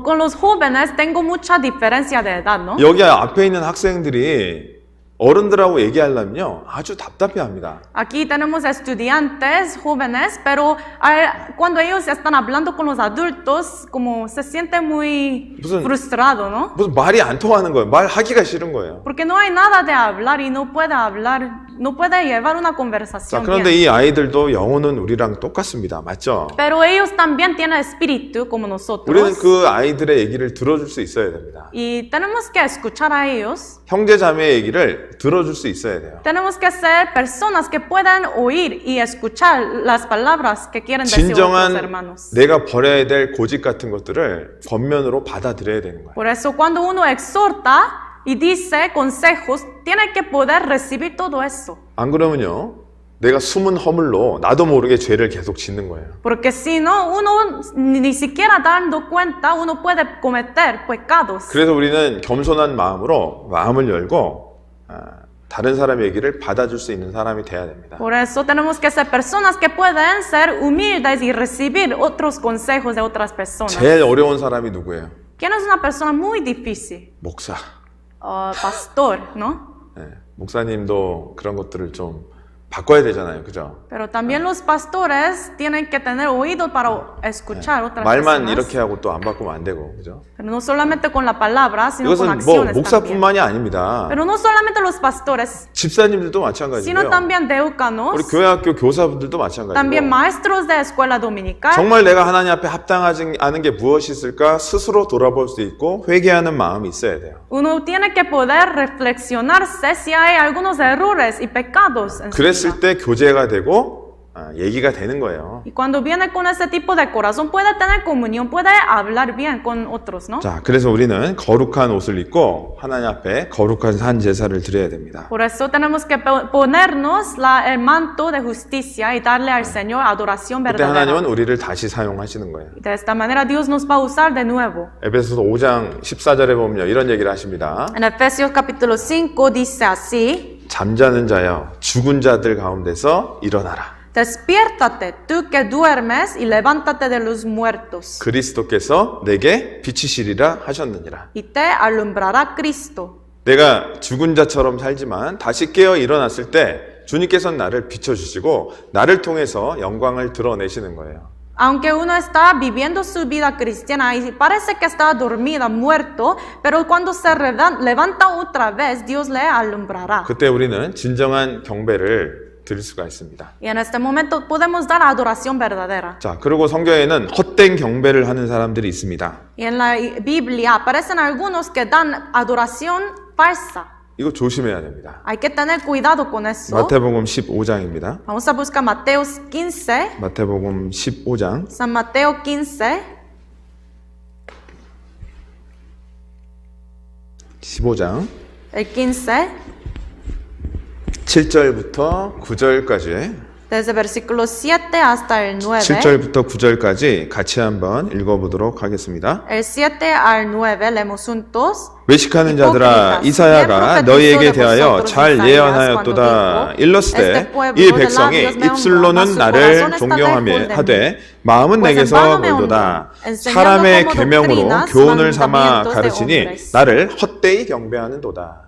con los jóvenes tengo mucha diferencia de edad, ¿no? 여기 앞에 있는 학생들이 어른들하고 얘기하려면요. 아주 답답해합니다. Aquí tenemos estudiantes jóvenes, pero cuando ellos están hablando con los adultos, como se siente muy frustrado, ¿no? 무슨 말이 안 통하는 거예요. 말하기가 싫은 거예요. Porque no hay nada de hablar y no puede hablar no puede llevar una 자, conversación 그런데 bien. 이 아이들도 영혼은 우리랑 똑같습니다. 맞죠? Pero ellos también tienen espíritu como 우리는 nosotros. 그 아이들의 얘기를 들어줄 수 있어야 됩니다. Y tenemos que escuchar a ellos. 형제 자매의 얘기를 들어줄 수 있어야 돼요. Tenemos que ser personas que puedan oír y escuchar las palabras que quieren decir otros 진정한 hermanos. 내가 버려야 될 고집 같은 것들을 겉면으로 받아들여야 되는 거예요. Por eso cuando uno exhorta y dice consejos, tiene que poder recibir todo eso. 안 그러면요, 내가 숨은 허물로 나도 모르게 죄를 계속 짓는 거예요. Porque si no, uno ni siquiera dando cuenta, uno puede cometer pecados. 그래서 우리는 겸손한 마음으로 마음을 열고 다른 사람의 얘기를 받아줄 수 있는 사람이 돼야 됩니다. Por eso tenemos que ser personas que pueden ser humildes y recibir otros consejos de otras personas. 제일 어려운 사람이 누구예요? ¿Quién es una persona muy difícil? 목사. Pastor, ¿no? 네, 목사님도 그런 것들을 좀 바꿔야 되잖아요, 그죠? Pero también los pastores tienen que tener oído para escuchar otras 말만 personas. 이렇게 하고 또 안 바꾸면 안 되고, 그죠? Pero no solamente con la palabra, sino con 이것은 뭐 acciones también. 목사뿐만이 아닙니다. Pero no solamente los pastores, 집사님들도 sino 마찬가지고요. también deúcanos, 우리 교회학교 교사분들도 también 마찬가지고. maestros de escuela dominical. 정말 내가 하나님 앞에 합당하지 않은 게 무엇이 있을까 스스로 돌아볼 수 있고 회개하는 마음이 있어야 돼요. Uno tiene que poder reflexionarse si hay algunos errores y pecados en su vida. 그랬을 때 교제가 되고 얘기가 되는 거예요. Y cuando viene con ese tipo de corazón, puede tener comunión, puede hablar bien con otros, ¿no? 자, 그래서 우리는 거룩한 옷을 입고 하나님 앞에 거룩한 산 제사를 드려야 됩니다. Por eso tenemos que ponernos el manto de justicia y darle al Señor adoración 그때 verdadera. 하나님은 우리를 다시 사용하시는 거예요. Y de esta manera Dios nos va a usar de nuevo. 에베소서 5장 14절에 보면요, 이런 얘기를 하십니다. En Efesios capítulo 5 dice así: 잠자는 자여 죽은 자들 가운데서 일어나라. Despiértate, tú que duermes, y levántate de los muertos, 그리스도께서 내게 비치시리라 하셨느니라. y te alumbrará Cristo. 내가 죽은 자처럼 살지만 다시 깨어 일어났을 때 주님께서는 나를 비춰주시고 나를 통해서 영광을 드러내시는 거예요. Aunque uno está viviendo su vida cristiana y parece que está dormida, muerto, pero cuando se levanta otra vez, Dios le alumbrará. 그때 우리는 진정한 경배를 드릴 수가 있습니다. Y en este momento podemos dar adoración verdadera. 자, 그리고 성경에는 헛된 경배를 하는 사람들이 있습니다. Y en la Biblia aparecen algunos que dan adoración falsa. 이거 조심해야 됩니다. Hay que tener cuidado con eso. 마태복음 15장입니다. Vamos a buscar Mateo 15. 마태복음 15장 San Mateo 15. 15장 El 15. 7절부터 9절까지 Desde versículo 7 hasta el 9. 7절부터 9절까지 같이 한번 읽어보도록 하겠습니다. El 7 al 9 leemos juntos. 외식하는 자들아, 이사야가 너희에게 대하여 잘 예언하였도다. 일렀으되 이 백성이 입술로는 나를 존경하며 하되 마음은 내게서 멀도다. 사람의 계명으로 교훈을 삼아 가르치니 나를 헛되이 경배하는도다.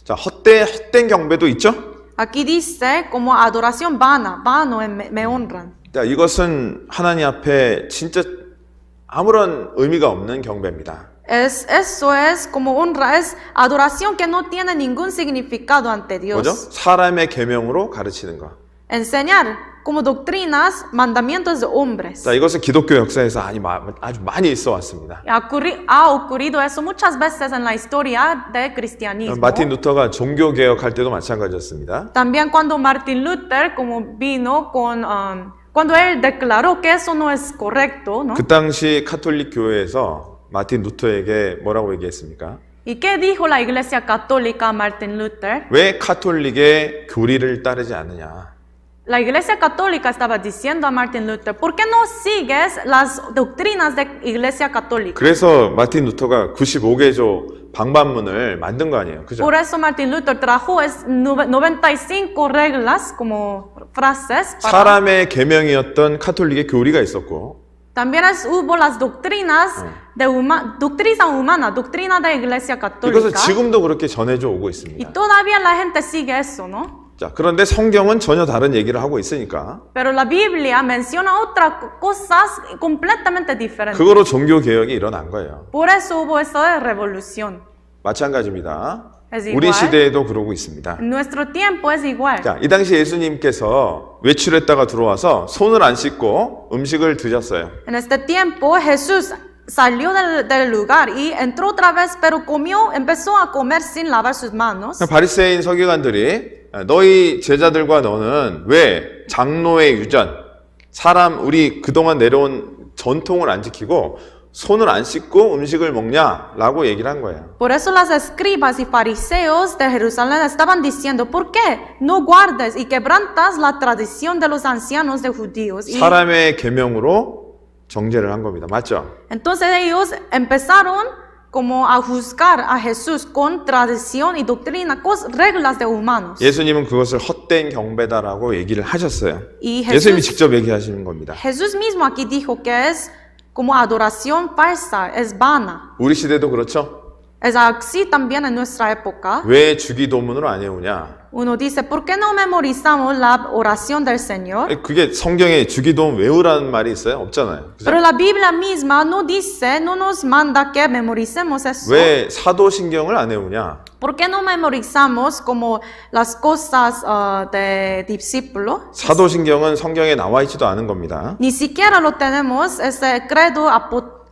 자, 헛된 경배도 있죠? Aquí dice como adoración vana, vano me honran. 자, 이것은 하나님 앞에 진짜 아무런 의미가 없는 경배입니다. Eso es como honra, es adoración que no tiene ningún significado ante Dios. 뭐죠? 사람의 계명으로 가르치는 거. Enseñar como doctrinas, mandamientos de hombres. 자, 이것은 기독교 역사에서 아주 많이 있어 왔습니다. Ha ocurrido eso muchas veces en la historia del cristianismo. 마틴 루터가 종교 개혁할 때도 마찬가지였습니다. También cuando Martin Luther como vino con cuando él declaró que eso no es correcto, ¿no? 그 당시 카톨릭 교회에서 마틴 루터에게 뭐라고 얘기했습니까? ¿Y qué dijo la Iglesia Católica a Martin Luther? 왜 카톨릭의 교리를 따르지 않느냐? La Iglesia Católica estaba diciendo a Martin Luther, ¿por qué no sigues las doctrinas de Iglesia Católica? 그래서 마틴 루터가 95개조 방반문을 만든 거 아니에요, 그죠? Por eso Martin Luther trajo 95 reglas como frases para... 사람의 계명이었던 카톨릭의 교리가 있었고, También hubo las doctrinas de doctrina humana, doctrina de Iglesia 이것을 Católica. 지금도 그렇게 전해져 오고 Y 있습니다. todavía la gente sigue eso, ¿no? 자, 그런데 성경은 전혀 다른 얘기를 하고 있으니까 Pero la Biblia menciona otras cosas completamente diferentes. 그거로 종교 개혁이 일어난 거예요. Por eso hubo esa revolución. 마찬가지입니다. es 우리 igual. 시대에도 그러고 있습니다. En nuestro tiempo es igual. 자, 이 당시 예수님께서 외출했다가 들어와서 손을 안 씻고 음식을 드셨어요. En este tiempo Jesús salió del lugar y entró otra vez, pero comió, empezó a comer sin lavar sus manos. 바리새인 서기관들이 너희 제자들과 너는 왜 장로의 유전, 우리 그동안 내려온 전통을 안 지키고 손을 안 씻고 음식을 먹냐라고 얘기를 한 거예요. Por eso las escribas y fariseos de Jerusalén estaban diciendo, ¿por qué no guardas y quebrantas la tradición de los ancianos de judíos? Y 사람의 계명으로 정죄를 한 겁니다. 맞죠? entonces ellos empezaron como a juzgar a Jesús con tradición y doctrina, reglas de humanos. 예수님은 그것을 헛된 경배다라고 얘기를 하셨어요. Y 예수님이 직접 얘기하시는 겁니다. Jesús mismo aquí dijo que es como adoración falsa, es vana. 우리 시대도 그렇죠? Es así también en nuestra época. 왜 주기도문으로 안 해오냐? Uno dice, ¿por qué no memorizamos la oración del Señor? 그게 성경에 주기도문 외우라는 말이 있어요? 없잖아요. 그죠? Pero la Biblia misma no dice, no nos manda que memoricemos eso. 왜 사도신경을 안 외우냐? ¿Por qué no memorizamos como las cosas de discípulo? 사도신경은 성경에 나와 있지도 않은 겁니다. Ni siquiera lo tenemos, ese credo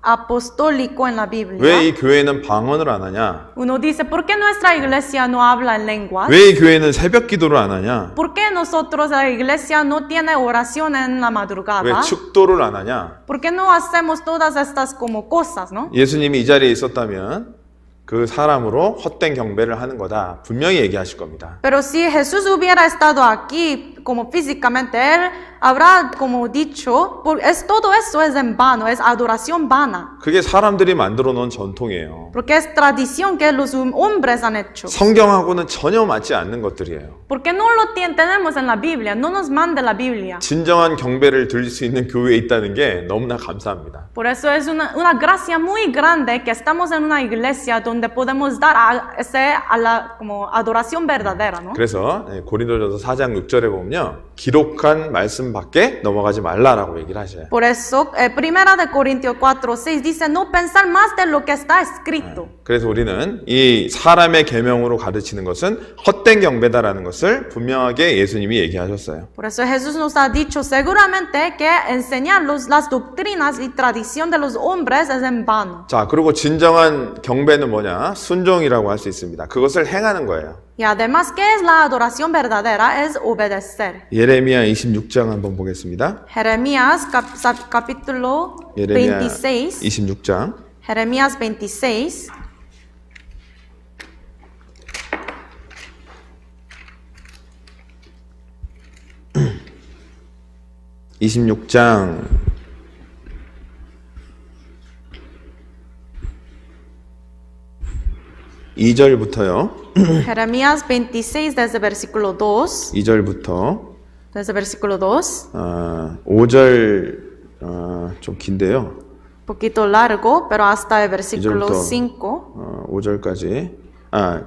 apostólico en la Biblia. 왜 이 교회는 방언을 안 하냐? Uno dice, ¿por qué nuestra iglesia no habla en lenguas? 왜 이 교회는 새벽 기도를 안 하냐? ¿Por qué nosotros, la iglesia, no tiene oración en la 왜 madrugada? 축도를 안 하냐? ¿Por qué no hacemos todas estas como cosas, no? 예수님이 이 자리에 있었다면 그 사람으로 헛된 경배를 하는 거다. 분명히 얘기하실 겁니다. Pero si Jesús hubiera estado aquí como físicamente, Él habrá como dicho, todo eso es en vano, es adoración vana. 그게 사람들이 만들어 놓은 전통이에요. Porque es tradición que los hombres han hecho. 성경하고는 전혀 맞지 않는 것들이에요. Porque no lo tenemos en la Biblia, no nos manda la Biblia. 진정한 경배를 드릴 수 있는 교회에 있다는 게 너무나 감사합니다. Por eso es una gracia muy grande que estamos en una iglesia donde podemos dar a la como adoración verdadera, ¿no? 그래서 고린도전서 4장 6절에 보면요. 기록한 말씀 밖에 넘어가지 말라라고 얘기를 하셔요. Por eso, Primera de Corintios 4:6 dice no pensar más de lo que está escrito. 그래서 우리는 이 사람의 계명으로 가르치는 것은 헛된 경배다라는 것을 분명하게 예수님이 얘기하셨어요. Por eso Jesús nos ha dicho seguramente que enseñar las doctrinas y tradición de los hombres es en vano. 자, 그리고 진정한 경배는 뭐냐? 순종이라고 할 수 있습니다. 그것을 행하는 거예요. Y además, ¿qué es la adoración verdadera? Es obedecer. 예레미야 26장 한번 보겠습니다. Jeremías capítulo 예레미야 26. 26장. Jeremías 26. (26장) 2절부터요. Jeremías 26 desde versículo 2. 2절부터 Desde versículo 2. 5절 좀 긴데요. Poquito largo, pero hasta el versículo 2절부터 5. 5절까지.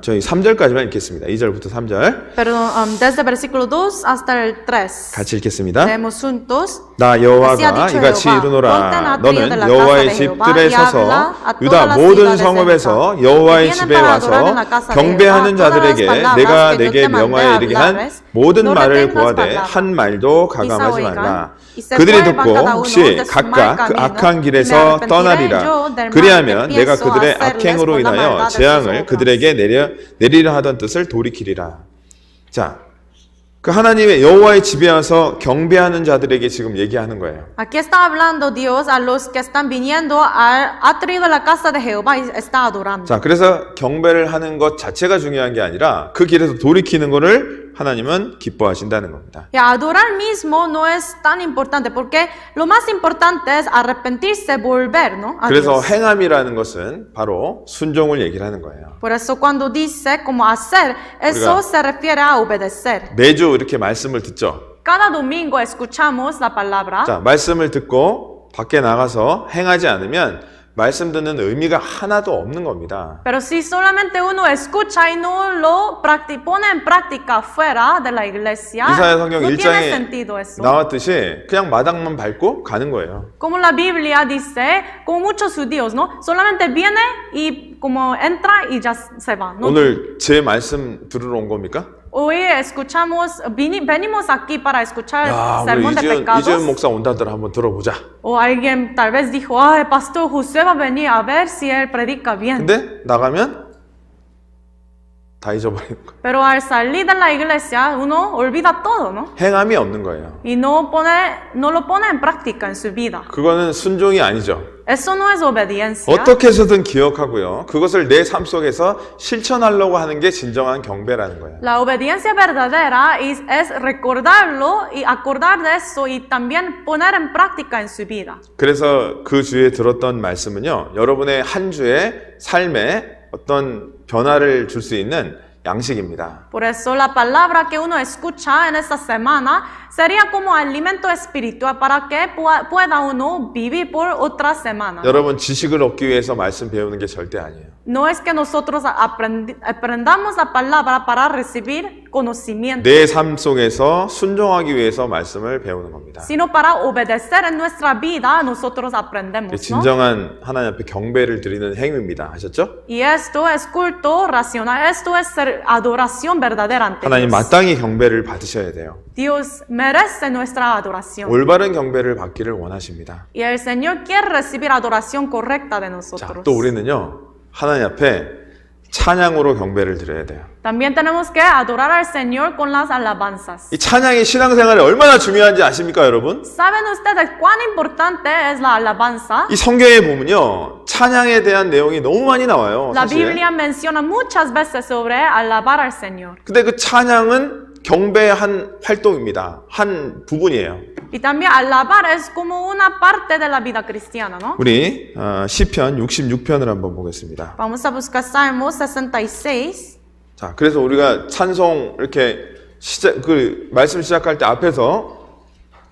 저희 3절까지만 읽겠습니다. 2절부터 3절. Pero desde versículo 2 hasta el 3. 같이 읽겠습니다. Leemos juntos. 나 여호와가 이같이 이르노라. 너는 여호와의 집들에 서서 유다 모든 성읍에서 여호와의 집에 와서 경배하는 자들에게 내가 내게 명하여 이르게 한 모든 말을 고하되 한 말도 가감하지 말라. 그들이 듣고 혹시 각각 그 악한 길에서 떠나리라. 그리하면 내가 그들의 악행으로 인하여 재앙을 그들에게 내리려 하던 뜻을 돌이키리라. 자, 그 하나님의 여호와의 집에 와서 경배하는 자들에게 지금 얘기하는 거예요. Aquí está hablando Dios a los que están viniendo, ha traído a la casa de Jehová y está adorando. 자, 그래서 경배를 하는 것 자체가 중요한 게 아니라 그 길에서 돌이키는 거를 하나님은 기뻐하신다는 겁니다. Y adorar mismo no es tan importante, porque lo más importante es arrepentirse, volver, ¿no? A 그래서 Dios. 행함이라는 것은 바로 순종을 얘기를 하는 거예요. Por eso cuando dice como hacer, eso se refiere a obedecer. 매주 이렇게 말씀을 듣죠. Cada domingo escuchamos la palabra. 자, 말씀을 듣고 밖에 나가서 행하지 않으면 말씀 듣는 의미가 하나도 없는 겁니다. Pero si solamente uno escucha y no lo pone en práctica fuera de la iglesia, 이사야 성경 no tiene 1장에 sentido eso. 나왔듯이 그냥 마당만 밟고 가는 거예요. Como la Biblia dice, como muchos judíos, ¿no? Solamente viene y como entra y ya se va. ¿no? 오늘 제 말씀 들으러 온 겁니까? Hoy venimos aquí para escuchar 야, el sermón de 오늘 이재훈 pecados. 목사 온다더라 한번 들어보자. O alguien tal vez dijo, ay, pastor José va a venir a ver si él predica bien. 근데 나가면 다 잊어버리는 거예요. Pero al salir de la iglesia, uno olvida todo, ¿no? 행함이 없는 거예요. Y no lo pone en práctica en su vida. 그거는 순종이 아니죠. Eso no es obediencia. 어떻게 해서든 기억하고요. 그것을 내 삶 속에서 실천하려고 하는 게 진정한 경배라는 거예요. La obediencia verdadera es recordarlo y acordar de eso y también poner en práctica en su vida. 그래서 그 주에 들었던 말씀은요. 여러분의 한 주의 삶에 어떤 변화를 줄 수 있는 양식입니다. Por eso la palabra que uno escucha en esta semana sería como alimento espiritual para que pueda uno vivir por otra semana. 여러분 지식을 얻기 위해서 말씀 배우는 게 절대 아니에요. No es que nosotros aprendamos la palabra para recibir conocimiento, 내 삶 속에서 순종하기 위해서 말씀을 배우는 겁니다. sino para obedecer en nuestra vida nosotros aprendemos, ¿no? 진정한 하나님 앞에 경배를 드리는 행위입니다. 하셨죠? Y esto es culto racional, esto es adoración verdadera ante 하나님 Dios. 마땅히 경배를 받으셔야 돼요. Dios merece nuestra adoración. 올바른 경배를 받기를 원하십니다. Y el Señor quiere recibir adoración correcta de 자, nosotros. 또 우리는요. 하나님 앞에 찬양으로 경배를 드려야 돼요. También tenemos que adorar al Señor con las alabanzas. 이 찬양이 신앙생활에 얼마나 중요한지 아십니까, 여러분? ¿Saben ustedes cuán importante es la alabanza? 이 성경에 보면요. 찬양에 대한 내용이 너무 많이 나와요. La 사실. Biblia menciona muchas veces sobre alabar al Señor. 근데 그 찬양은 경배의 한 활동입니다. 한 부분이에요. Y también alabar es como una parte de la vida cristiana, ¿no? 우리 시편 66편을 한번 보겠습니다. Vamos a buscar Salmo 66. 자, 그래서 우리가 찬송 이렇게 말씀 시작할 때 앞에서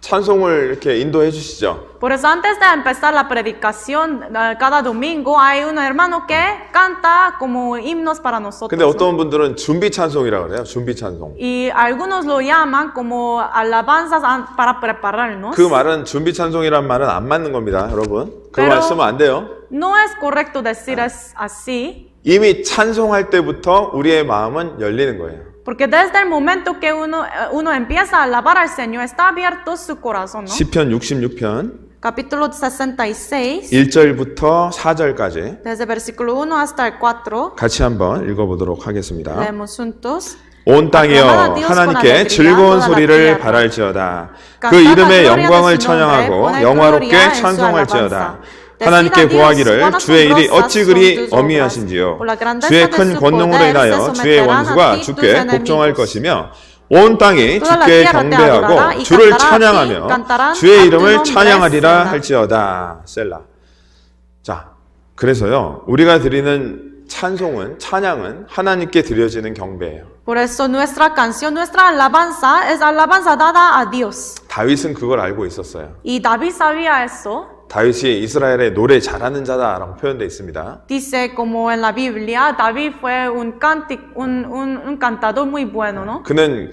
찬송을 이렇게 인도해 주시죠. Por eso antes de empezar la predicación cada domingo hay un hermano que canta como himnos para 근데 nosotros. 어떤 분들은 준비 찬송이라고 그래요. 준비 찬송. Y algunos lo llaman como alabanzas para prepararnos. 그 말은 준비 찬송이란 말은 안 맞는 겁니다, 여러분. 그 Pero- 말 쓰면 안 돼요. No es correcto decir es así, 이미 찬송할 때부터 우리의 마음은 열리는 거예요. porque desde el momento que uno empieza a alabar al Señor, está abierto su corazón, ¿no? 시편 66편 Capítulo 66, 1절부터 4절까지 desde versículo 1 hasta el 4, 같이 한번 읽어보도록 하겠습니다. leemos juntos. 온 땅이여 Aclamad a Dios con 하나님께 alegría, 즐거운 toda la 소리를 tierra. 바랄지어다. 그 Cantad la 이름의 gloria de 영광을 su nombre, 찬양하고 poned 영화롭게 gloria en su 찬송할지어다. alabanza. 하나님께 Decid a Dios, 구하기를 cuán 주의 일이 asombrosas 어찌 son 그리 tus 어미하신지요. obras. Por la grandeza 주의 de 큰 su 권능으로 poder 인하여 se 주의 someterán 원수가 a ti, tus 주께 복종할 enemigos. 것이며 온 땅이 Toda la 주께 tierra te adorará 경배하고 y 주를 cantará a ti, 찬양하며 cantarán 주의 a tu 이름을 nombre, 찬양하리라 Selah. 할지어다. 셀라. 자, 그래서요 우리가 드리는 찬양은 하나님께 드려지는 경배예요. Por eso nuestra canción, nuestra alabanza es alabanza dada a Dios. 다윗은 그걸 알고 있었어요. Y David sabía eso. 다윗이 이스라엘의 노래 잘하는 자다라고 표현되어 있습니다. Dice como en la Biblia, David fue un cantador muy bueno, ¿no? 그는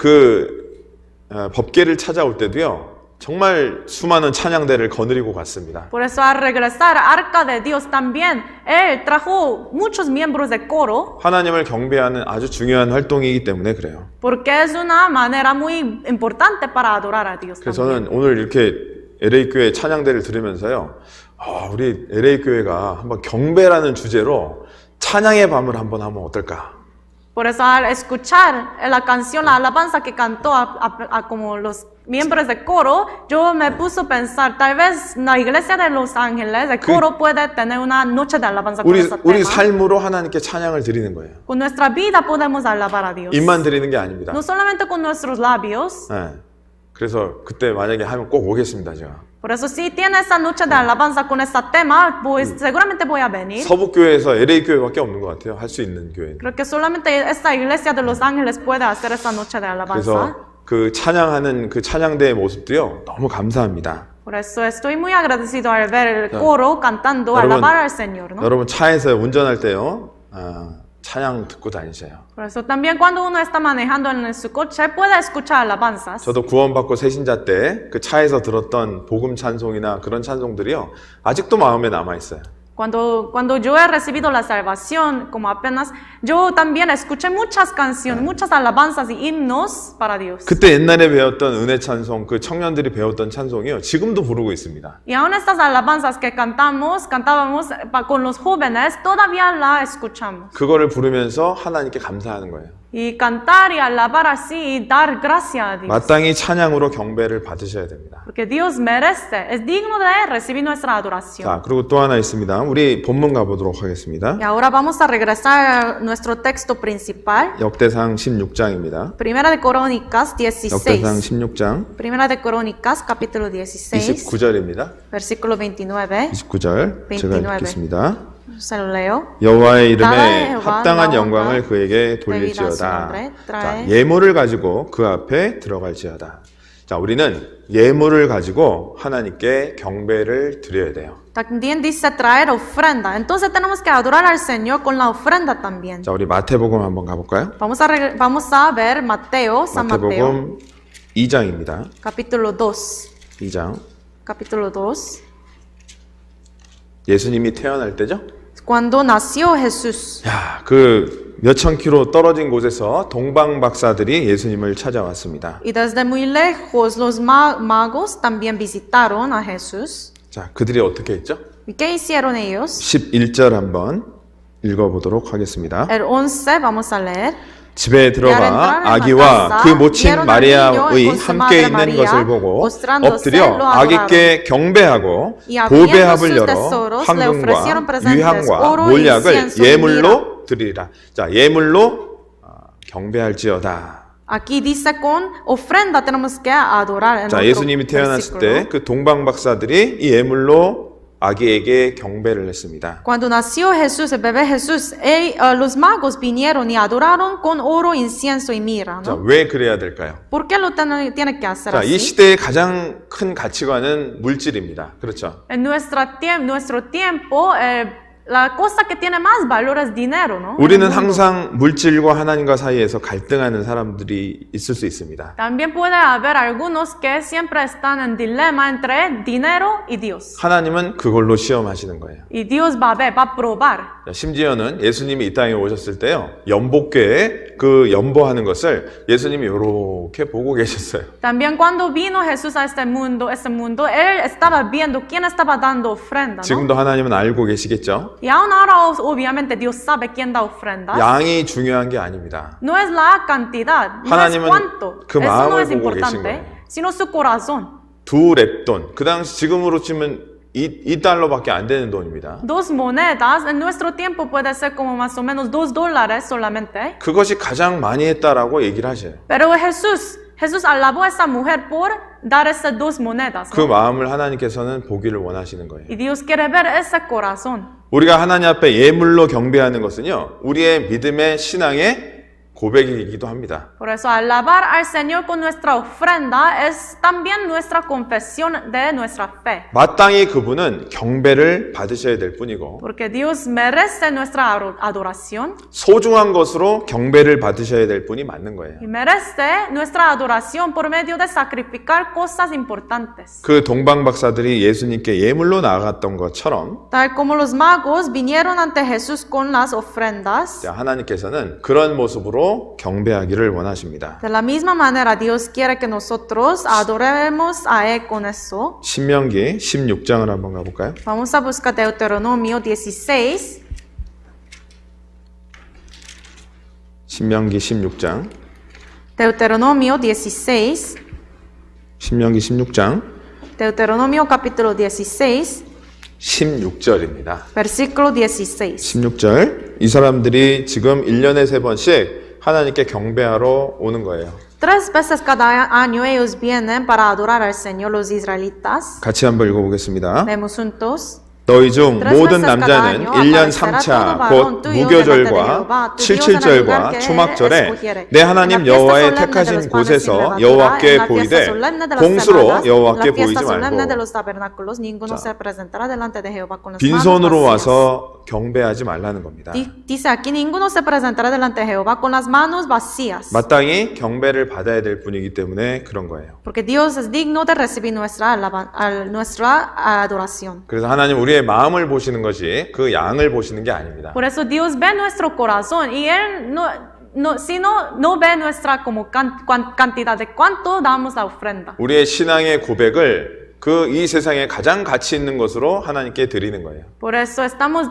법궤를 찾아올 때도요. 정말 수많은 찬양대를 거느리고 갔습니다. Por eso al regresar a Arca de Dios también, él trajo muchos miembros de coro, 하나님을 경배하는 아주 중요한 활동이기 때문에 그래요. porque es una manera muy importante para adorar a Dios 그래서 también. 저는 오늘 이렇게 LA 교회 찬양대를 들으면서요. 우리 LA 교회가 한번 경배라는 주제로 찬양의 밤을 한번 하면 어떨까? Por eso al escuchar la canción, la alabanza que cantó a como los miembros de coro, yo me puse a pensar, tal vez la iglesia de Los Ángeles, el coro puede tener una noche de alabanza con ese 우리 tema. 삶으로 하나님께 찬양을 드리는 거예요. Con nuestra vida podemos alabar a Dios. 입만 드리는 게 아닙니다. No solamente con nuestros labios. 네. 그래서 그때 만약에 하면 꼭 오겠습니다, 제가. Por eso si tiene esa noche de alabanza con ese tema, pues seguramente voy a venir. 서북교회에서 LA 교회밖에 없는 것 같아요. 할 수 있는 교회는. Creo que solamente esta iglesia de Los Ángeles puede hacer esa noche de alabanza. 그래서 그 찬양하는 그 찬양대의 모습도요. 너무 감사합니다. Por eso estoy muy agradecido al ver el coro cantando, alabar al Señor, ¿no? 여러분 차에서 운전할 때요. 찬양 듣고 다니세요. Por eso también cuando uno está manejando en su coche puede escuchar alabanzas. 저도 구원받고 새신자 때 그 차에서 들었던 복음 찬송이나 그런 찬송들이요. 아직도 마음에 남아 있어요. Cuando yo he recibido la salvación, como apenas, yo también escuché muchas canciones, muchas alabanzas y himnos para Dios. 그때 옛날에 배웠던 은혜 찬송, 그 청년들이 배웠던 찬송이요. 지금도 부르고 있습니다. Y aún estas alabanzas que cantábamos con los jóvenes, todavía la escuchamos. 그거를 부르면서 하나님께 감사하는 거예요. Y cantar y alabar así y dar gracia a Dios. 마땅히 찬양으로 경배를 받으셔야 됩니다. Porque Dios merece, es digno de recibir nuestra adoración. 자, 그리고 또 하나 있습니다. 우리 본문 가보도록 하겠습니다. Y ahora vamos a regresar a nuestro texto principal. 역대상 16장입니다. Primera de Crónicas 역대상 16. 16장 Primera de Crónicas, capítulo 16, 29절입니다. versículo 29. 29절 제가 29. 읽겠습니다. Se lo leo. 여호와의 이름에 나라의 합당한 여호와 영광을 그에게 돌릴지어다. 자, 예물을 가지고 그 앞에 들어갈지어다. 자, 우리는 예물을 가지고 하나님께 경배를 드려야 돼요. También dice traer ofrenda. Entonces tenemos que adorar al Señor con la ofrenda también. 자, 우리 마태복음 한번 가볼까요? Vamos a ver Mateo, San Mateo, 마태복음 2장입니다. capítulo 2. 2장. Capítulo 2. 예수님이 태어날 때죠? Cuando nació Jesús. 야, 그 몇천 킬로 떨어진 곳에서 동방 박사들이 예수님을 찾아왔습니다. Y desde muy lejos los magos también visitaron a Jesús. 자, 그들이 어떻게 했죠? ¿Y qué hicieron ellos? 11절 한번 읽어보도록 하겠습니다. El 11 vamos a leer. 집에 들어가 아기와 그 모친 마리아의 함께 있는 것을 보고 엎드려 아기께 경배하고 보배합을 열어 황금과 유향과 몰약을 예물로 드리리라. 자, 예물로 경배할지어다. Aquí dice con ofrenda tenemos que adorar. En 자, otro 예수님이 태어났을 때 그 동방 박사들이 이 예물로 아기에게 경배를 했습니다. Cuando nació Jesús, el bebé Jesús, los magos vinieron y adoraron con oro, incienso y mirra, 자, ¿no? 왜 그래야 될까요? ¿Por qué lo tiene que hacer 자, 이 así? 시대의 가장 큰 가치관은 물질입니다. 그렇죠? En nuestro tiempo, la cosa que tiene más valor es dinero, ¿no? 우리는 항상 물질과 하나님과 사이에서 갈등하는 사람들이 있을 수 있습니다. También puede haber algunos que siempre están en dilema entre dinero y Dios. 하나님은 그걸로 시험하시는 거예요. Y Dios va a probar. 자, 심지어는 예수님이 이 땅에 오셨을 때요, 연복궤에 그 연보하는 것을 예수님이 이렇게 보고 계셨어요. También cuando vino Jesús a este mundo, él estaba viendo quién estaba dando ofrenda, ¿no? 지금도 하나님은 알고 계시겠죠? Y aún ahora, obviamente, Dios sabe quién da ofrendas. 양이 중요한 게 아닙니다. No es la cantidad, no es 하나님은 cuánto. 그 Eso no 마음을 es 보고 계신 importante, 거예요. sino su corazón. 2렙돈. 그 당시 지금으로 치면 2달러밖에 안 되는 돈입니다. 2 monedas, en nuestro tiempo puede ser como más o menos $2 solamente. 그것이 가장 많이 했다라고 얘기를 하셔요. Pero Jesús alabó a esa mujer por dar esas 2 monedas, 그 ¿no? 마음을 하나님께서는 보기를 원하시는 거예요. Y Dios quiere ver ese corazón. 우리가 하나님 앞에 예물로 경배하는 것은요, 우리의 믿음의 신앙의 고백이기도 합니다. Por eso alabar al Señor con nuestra ofrenda es también nuestra confesión de nuestra fe. 마땅히 그분은 경배를 받으셔야 될 뿐이고, Porque Dios merece nuestra adoración 소중한 것으로 경배를 받으셔야 될 뿐이 맞는 거예요. y merece nuestra adoración por medio de sacrificar cosas importantes. 그 동방 박사들이 예수님께 예물로 나아갔던 것처럼, Tal como los magos vinieron ante Jesús con las ofrendas, 자, 하나님께서는 그런 모습으로 경배하기를 원하십니다. de la misma manera Dios quiere que nosotros adoremos a Él con eso. 신명기 16장을 한번 가볼까요? Vamos a buscar Deuteronomio 16. 신명기 16장. Deuteronomio 16. 신명기 16장 Deuteronomio capítulo 16, 16절입니다. versículo 16. 16절. 이 사람들이 지금 1년에 3번씩 하나님께 경배하러 오는 거예요. 3 veces cada año ellos vienen para adorar al Señor, los israelitas. 같이 한번 읽어보겠습니다. Vemos juntos. 너희 중 모든 남자는 1년 3차 곧 무교절과 칠칠절과 초막절에 내 하나님 여호와의 택하신 곳에서 여호와께 보이되 공수로 여호와께 보이지 말고 빈손으로 와서 경배하지 말라는 겁니다. Dice aquí, ninguno se presentará delante de Jehová con las manos vacías, 마땅히 경배를 받아야 될 분이기 때문에 그런 거예요. porque Dios es digno de recibir nuestra adoración. 그래서 하나님 우리의 마음을 보시는 것이 그 양을 보시는 게 아닙니다. Por eso Dios ve nuestro corazón y Él no ve nuestra como cantidad de cuánto damos la ofrenda. 우리의 신앙의 고백을 그 이 세상에 가장 가치 있는 것으로 하나님께 드리는 거예요. Por eso estamos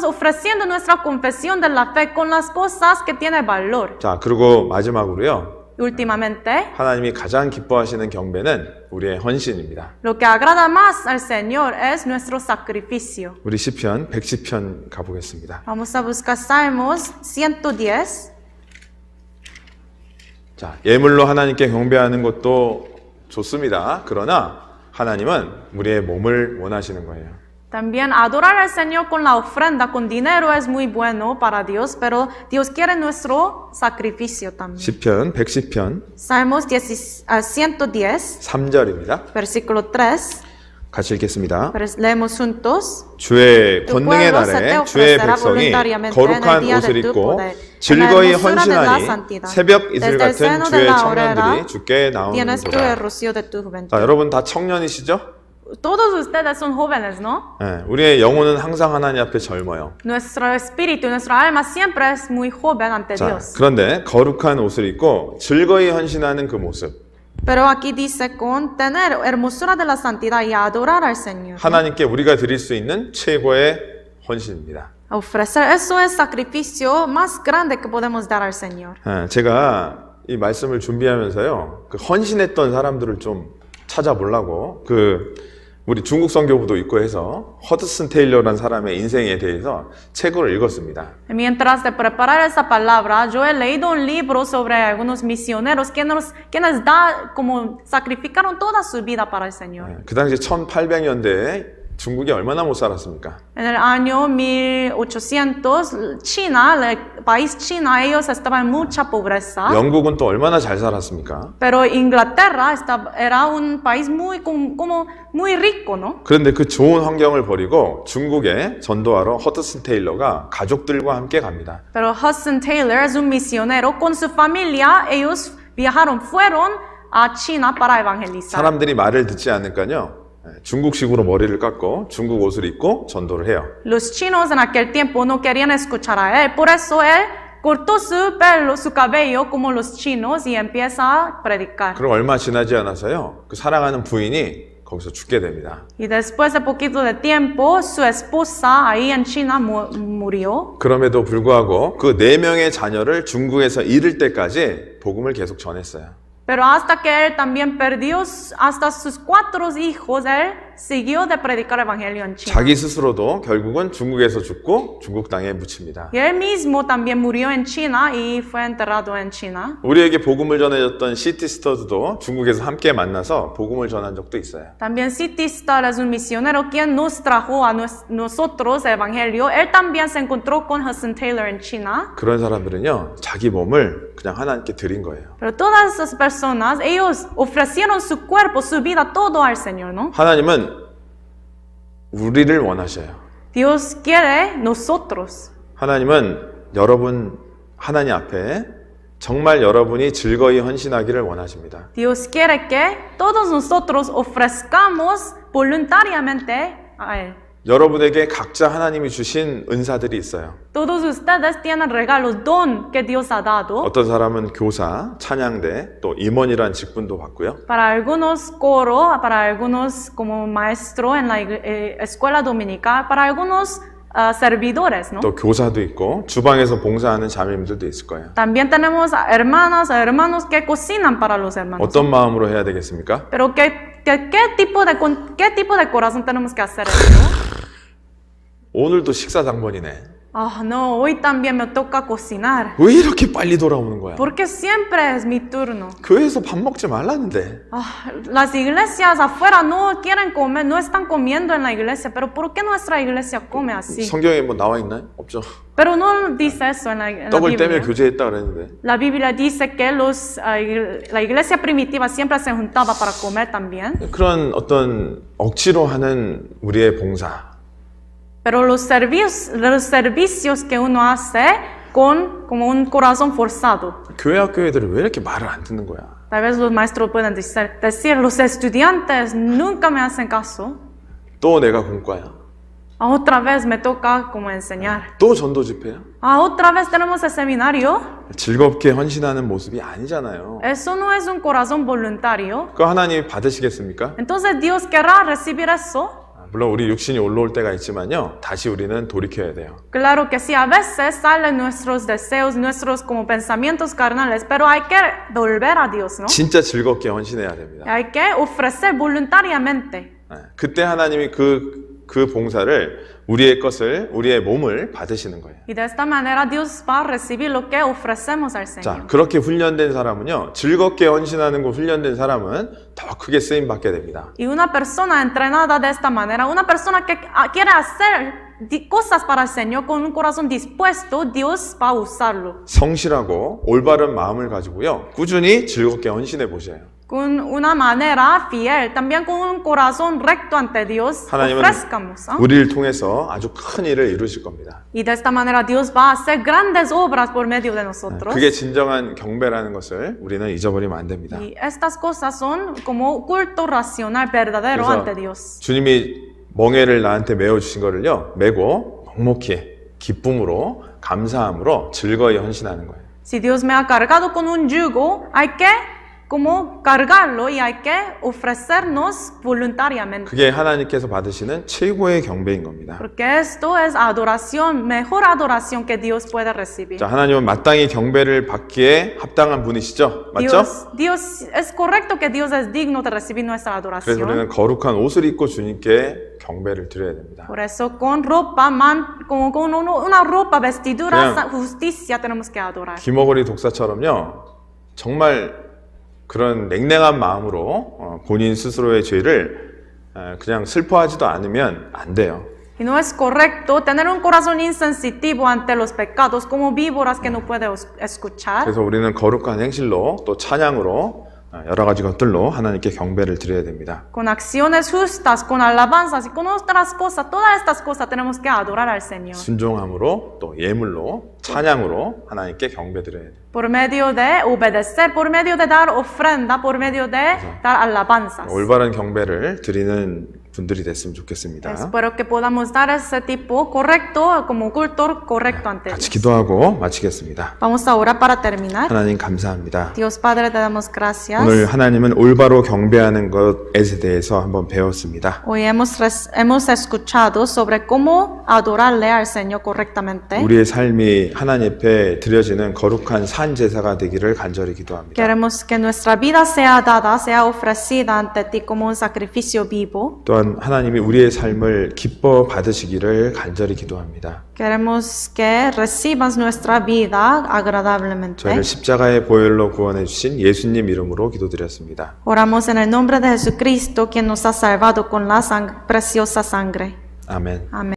ofreciendo nuestra confesión de la fe con las cosas que tiene valor. 자, 그리고 마지막으로요. Últimamente, 하나님이 가장 기뻐하시는 경배는 우리의 헌신입니다. lo que agrada más al Señor es nuestro sacrificio. 우리 시편 110편 가보겠습니다. Vamos a buscar Salmos 110. 자, 예물로 하나님께 경배하는 것도 좋습니다. 그러나 하나님은 우리의 몸을 원하시는 거예요. También adorar al Señor con la ofrenda, con dinero es muy bueno para Dios, pero Dios quiere nuestro sacrificio también. 시편 110편 Salmos 110, 3절입니다. versículo 3. 같이 읽겠습니다. Leemos juntos. 주의 권능의 날에 주의 백성이 거룩한 옷을 입고 즐거이 헌신하니 새벽 이슬 같은 주의 청년들이 주께 나오는도다. 자, 여러분 다 청년이시죠? Todos ustedes son jóvenes, ¿no? 네, 우리의 영혼은 항상 하나님 앞에 젊어요. Nuestro espíritu, nuestra alma siempre es muy joven ante 자, Dios. 그런데 거룩한 옷을 입고 즐거이 헌신하는 그 모습, Pero aquí dice con tener hermosura de la santidad y adorar al Señor. 하나님께 우리가 드릴 수 있는 최고의 헌신입니다. Ofrecer, eso es sacrificio más grande que podemos dar al Señor. 제가 이 말씀을 준비하면서요, 그 헌신했던 사람들을 좀 찾아보려고 우리 중국 선교부도 있고 해서 허드슨 테일러라는 사람의 인생에 대해서 책을 읽었습니다. Mientras de preparar esa palabra, yo he leído un libro sobre algunos misioneros quienes como sacrificaron toda su vida para el Señor. 그 당시 1800년대에 중국이 얼마나 못 살았습니까? En el año 1800, China, el país China, ellos estaban en mucha pobreza. 영국은 또 얼마나 잘 살았습니까? Pero Inglaterra era un país muy rico, ¿no? 그런데 그 좋은 환경을 버리고 중국에 전도하러 허드슨 테일러가 가족들과 함께 갑니다. Pero Hudson Taylor es un misionero con su familia. Ellos fueron a China para evangelizar. 사람들이 말을 듣지 않으니까요. 중국식으로 머리를 깎고 중국 옷을 입고 전도를 해요. Los chinos en aquel tiempo no querían escuchar a él, por eso él cortó su pelo, su cabello como los chinos y empieza a predicar. 그럼 얼마 지나지 않아서요. 그 사랑하는 부인이 거기서 죽게 됩니다. Y después de poquito de tiempo, su esposa ahí en China murió. 그럼에도 불구하고 그 4명의 자녀를 중국에서 잃을 때까지 복음을 계속 전했어요. Pero hasta que él también perdió hasta sus 4 hijos, él siguió de predicar el evangelio en China. 자기 스스로도 결국은 중국에서 죽고 중국 땅에 묻힙니다. Y él mismo también murió en China y fue enterrado en China. 우리에게 복음을 전해줬던 시티스터즈도 중국에서 함께 만나서 복음을 전한 적도 있어요. También City Star es un misionero quien nos trajo a nosotros el evangelio. Él también se encontró con Hudson Taylor en China. 그런 사람들은요, 자기 몸을 그냥 하나님께 드린 거예요. Pero todas esas personas, ellos ofrecieron su cuerpo, su vida, todo al Señor, ¿no? 하나님은 우리를 원하셔요. Dios quiere nosotros. 하나님은 여러분 하나님 앞에 정말 여러분이 즐거이 헌신하기를 원하십니다. Dios quiere que todos nosotros ofrezcamos voluntariamente a Él. 여러분에게 각자 하나님이 주신 은사들이 있어요. Todos ustedes tienen regalos, don que Dios ha dado. 어떤 사람은 교사, 찬양대, 또 임원이란 직분도 받고요. Para algunos coro, para algunos como maestro en la escuela dominical, para algunos servidores, ¿no? 또 교사도 있고 주방에서 봉사하는 자매님들도 있을 거예요. También tenemos hermanas, hermanos que cocinan para los hermanos. 어떤 마음으로 해야 되겠습니까? Pero ¿qué tipo de corazón tenemos que hacer esto? 오늘도 식사 당번이네. Ah, no, hoy también me toca cocinar. 왜 이렇게 빨리 돌아오는 거야? Porque siempre es mi turno. 교회에서 밥 먹지 말라는데. Las iglesias afuera no quieren comer, no están comiendo en la iglesia, pero ¿por qué nuestra iglesia come así? 성경에 뭐 나와 있나요? 없죠. Pero no dice eso en la 떡을 떼며 Biblia. 교제했다 그랬는데. La Biblia dice que la iglesia primitiva siempre se juntaba para comer también. 그런 어떤 억지로 하는 우리의 봉사. Pero los servicios que uno hace con como un corazón forzado. 교회 학교 애들은 왜 이렇게 말을 안 듣는 거야? Tal vez los maestros pueden decir, los estudiantes nunca me hacen caso. 또 내가 공과야. Otra vez me toca como enseñar. 또 전도 집회야. Otra vez tenemos el seminario. 즐겁게 헌신하는 모습이 아니잖아요. Eso no es un corazón voluntario. 그거 하나님이 받으시겠습니까? Entonces Dios querrá recibir eso. 물론 우리 육신이 올라올 때가 있지만요. 다시 우리는 돌이켜야 돼요. Claro que sí, a veces salen nuestros deseos, nuestros como pensamientos carnales, pero hay que volver a Dios, ¿no? 진짜 즐겁게 헌신해야 됩니다. Hay que ofrecer voluntariamente. 그때 하나님이 그 봉사를 우리의 것을 우리의 몸을 받으시는 거예요. Y de esta manera Dios va a recibir lo que ofrecemos al Señor. 자, 그렇게 훈련된 사람은요. 즐겁게 헌신하는 거 훈련된 사람은 더 크게 쓰임 받게 됩니다. Y una persona entrenada de esta manera, una persona que quiere hacer cosas para el Señor con un corazón dispuesto, Dios va a usarlo. 성실하고 올바른 마음을 가지고요. 꾸준히 즐겁게 헌신해 보셔요. Con una manera fiel, también con un corazón recto ante Dios, 하나님은 ofrezcamos. 우리를 통해서 아주 큰 일을 이루실 겁니다. Y de esta manera Dios va a hacer grandes obras por medio de nosotros. 그게 진정한 경배라는 것을 우리는 잊어버리면 안 됩니다. Y estas cosas son como culto racional verdadero 그래서 ante Dios. 주님이 멍에를 나한테 메어주신 거를요. 메고 묵묵히 기쁨으로 감사함으로 즐거이 헌신하는 거예요. Si Dios me ha cargado con un yugo, hay que como cargarlo y hay que ofrecernos voluntariamente. 그게 하나님께서 받으시는 최고의 경배인 겁니다. Porque esto es adoración, mejor adoración que Dios puede recibir. 자, 하나님은 마땅히 경배를 받기에 합당한 분이시죠? 맞죠? Dios, es correcto que Dios es digno de recibir nuestra 그래서 adoración. 우리는 거룩한 옷을 입고 주님께 경배를 드려야 됩니다. Por eso con ropa, como con una ropa, vestidura, 그냥 justicia tenemos que adorar. 귀머거리 독사처럼요. 정말 그런 냉랭한 마음으로 본인 스스로의 죄를 그냥 슬퍼하지도 않으면 안 돼요. Y no es correcto tener un corazón insensitivo ante los pecados como víboras que no puede escuchar. 그래서 우리는 거룩한 행실로 또 찬양으로 여러 가지 것들로 하나님께 경배를 드려야 됩니다. Con acciones justas, con alabanzas y con otras cosas, todas estas cosas tenemos que adorar al Señor. 순종함으로 또 예물로 찬양으로 하나님께 경배 드려야 돼요. Por medio de obedecer, por medio de dar ofrenda, por medio de dar alabanzas. 올바른 경배를 드리는 분들이 됐으면 좋겠습니다. Espero que podamos dar ese tipo correcto, como culto correcto ante 같이 Dios. 기도하고 마치겠습니다. Vamos a orar para terminar. 하나님 감사합니다. Dios Padre, te damos gracias. 오늘 하나님은 올바로 경배하는 것에 대해서 한번 배웠습니다. Hoy hemos escuchado sobre cómo adorarle al Señor correctamente. 우리의 삶이 하나님 앞에 드려지는 거룩한 산 제사가 되기를 간절히 기도합니다. Queremos que nuestra vida sea dada, sea ofrecida ante ti como un sacrificio vivo. 또한 하나님이 우리의 삶을 기뻐 받으시기를 간절히 기도합니다. Queremos que recibas nuestra vida agradablemente. 저희를 십자가의 보혈로 구원해 주신 예수님 이름으로 기도드렸습니다. Oramos en el nombre de Jesucristo, quien nos ha salvado con la preciosa sangre. 아멘. Amén.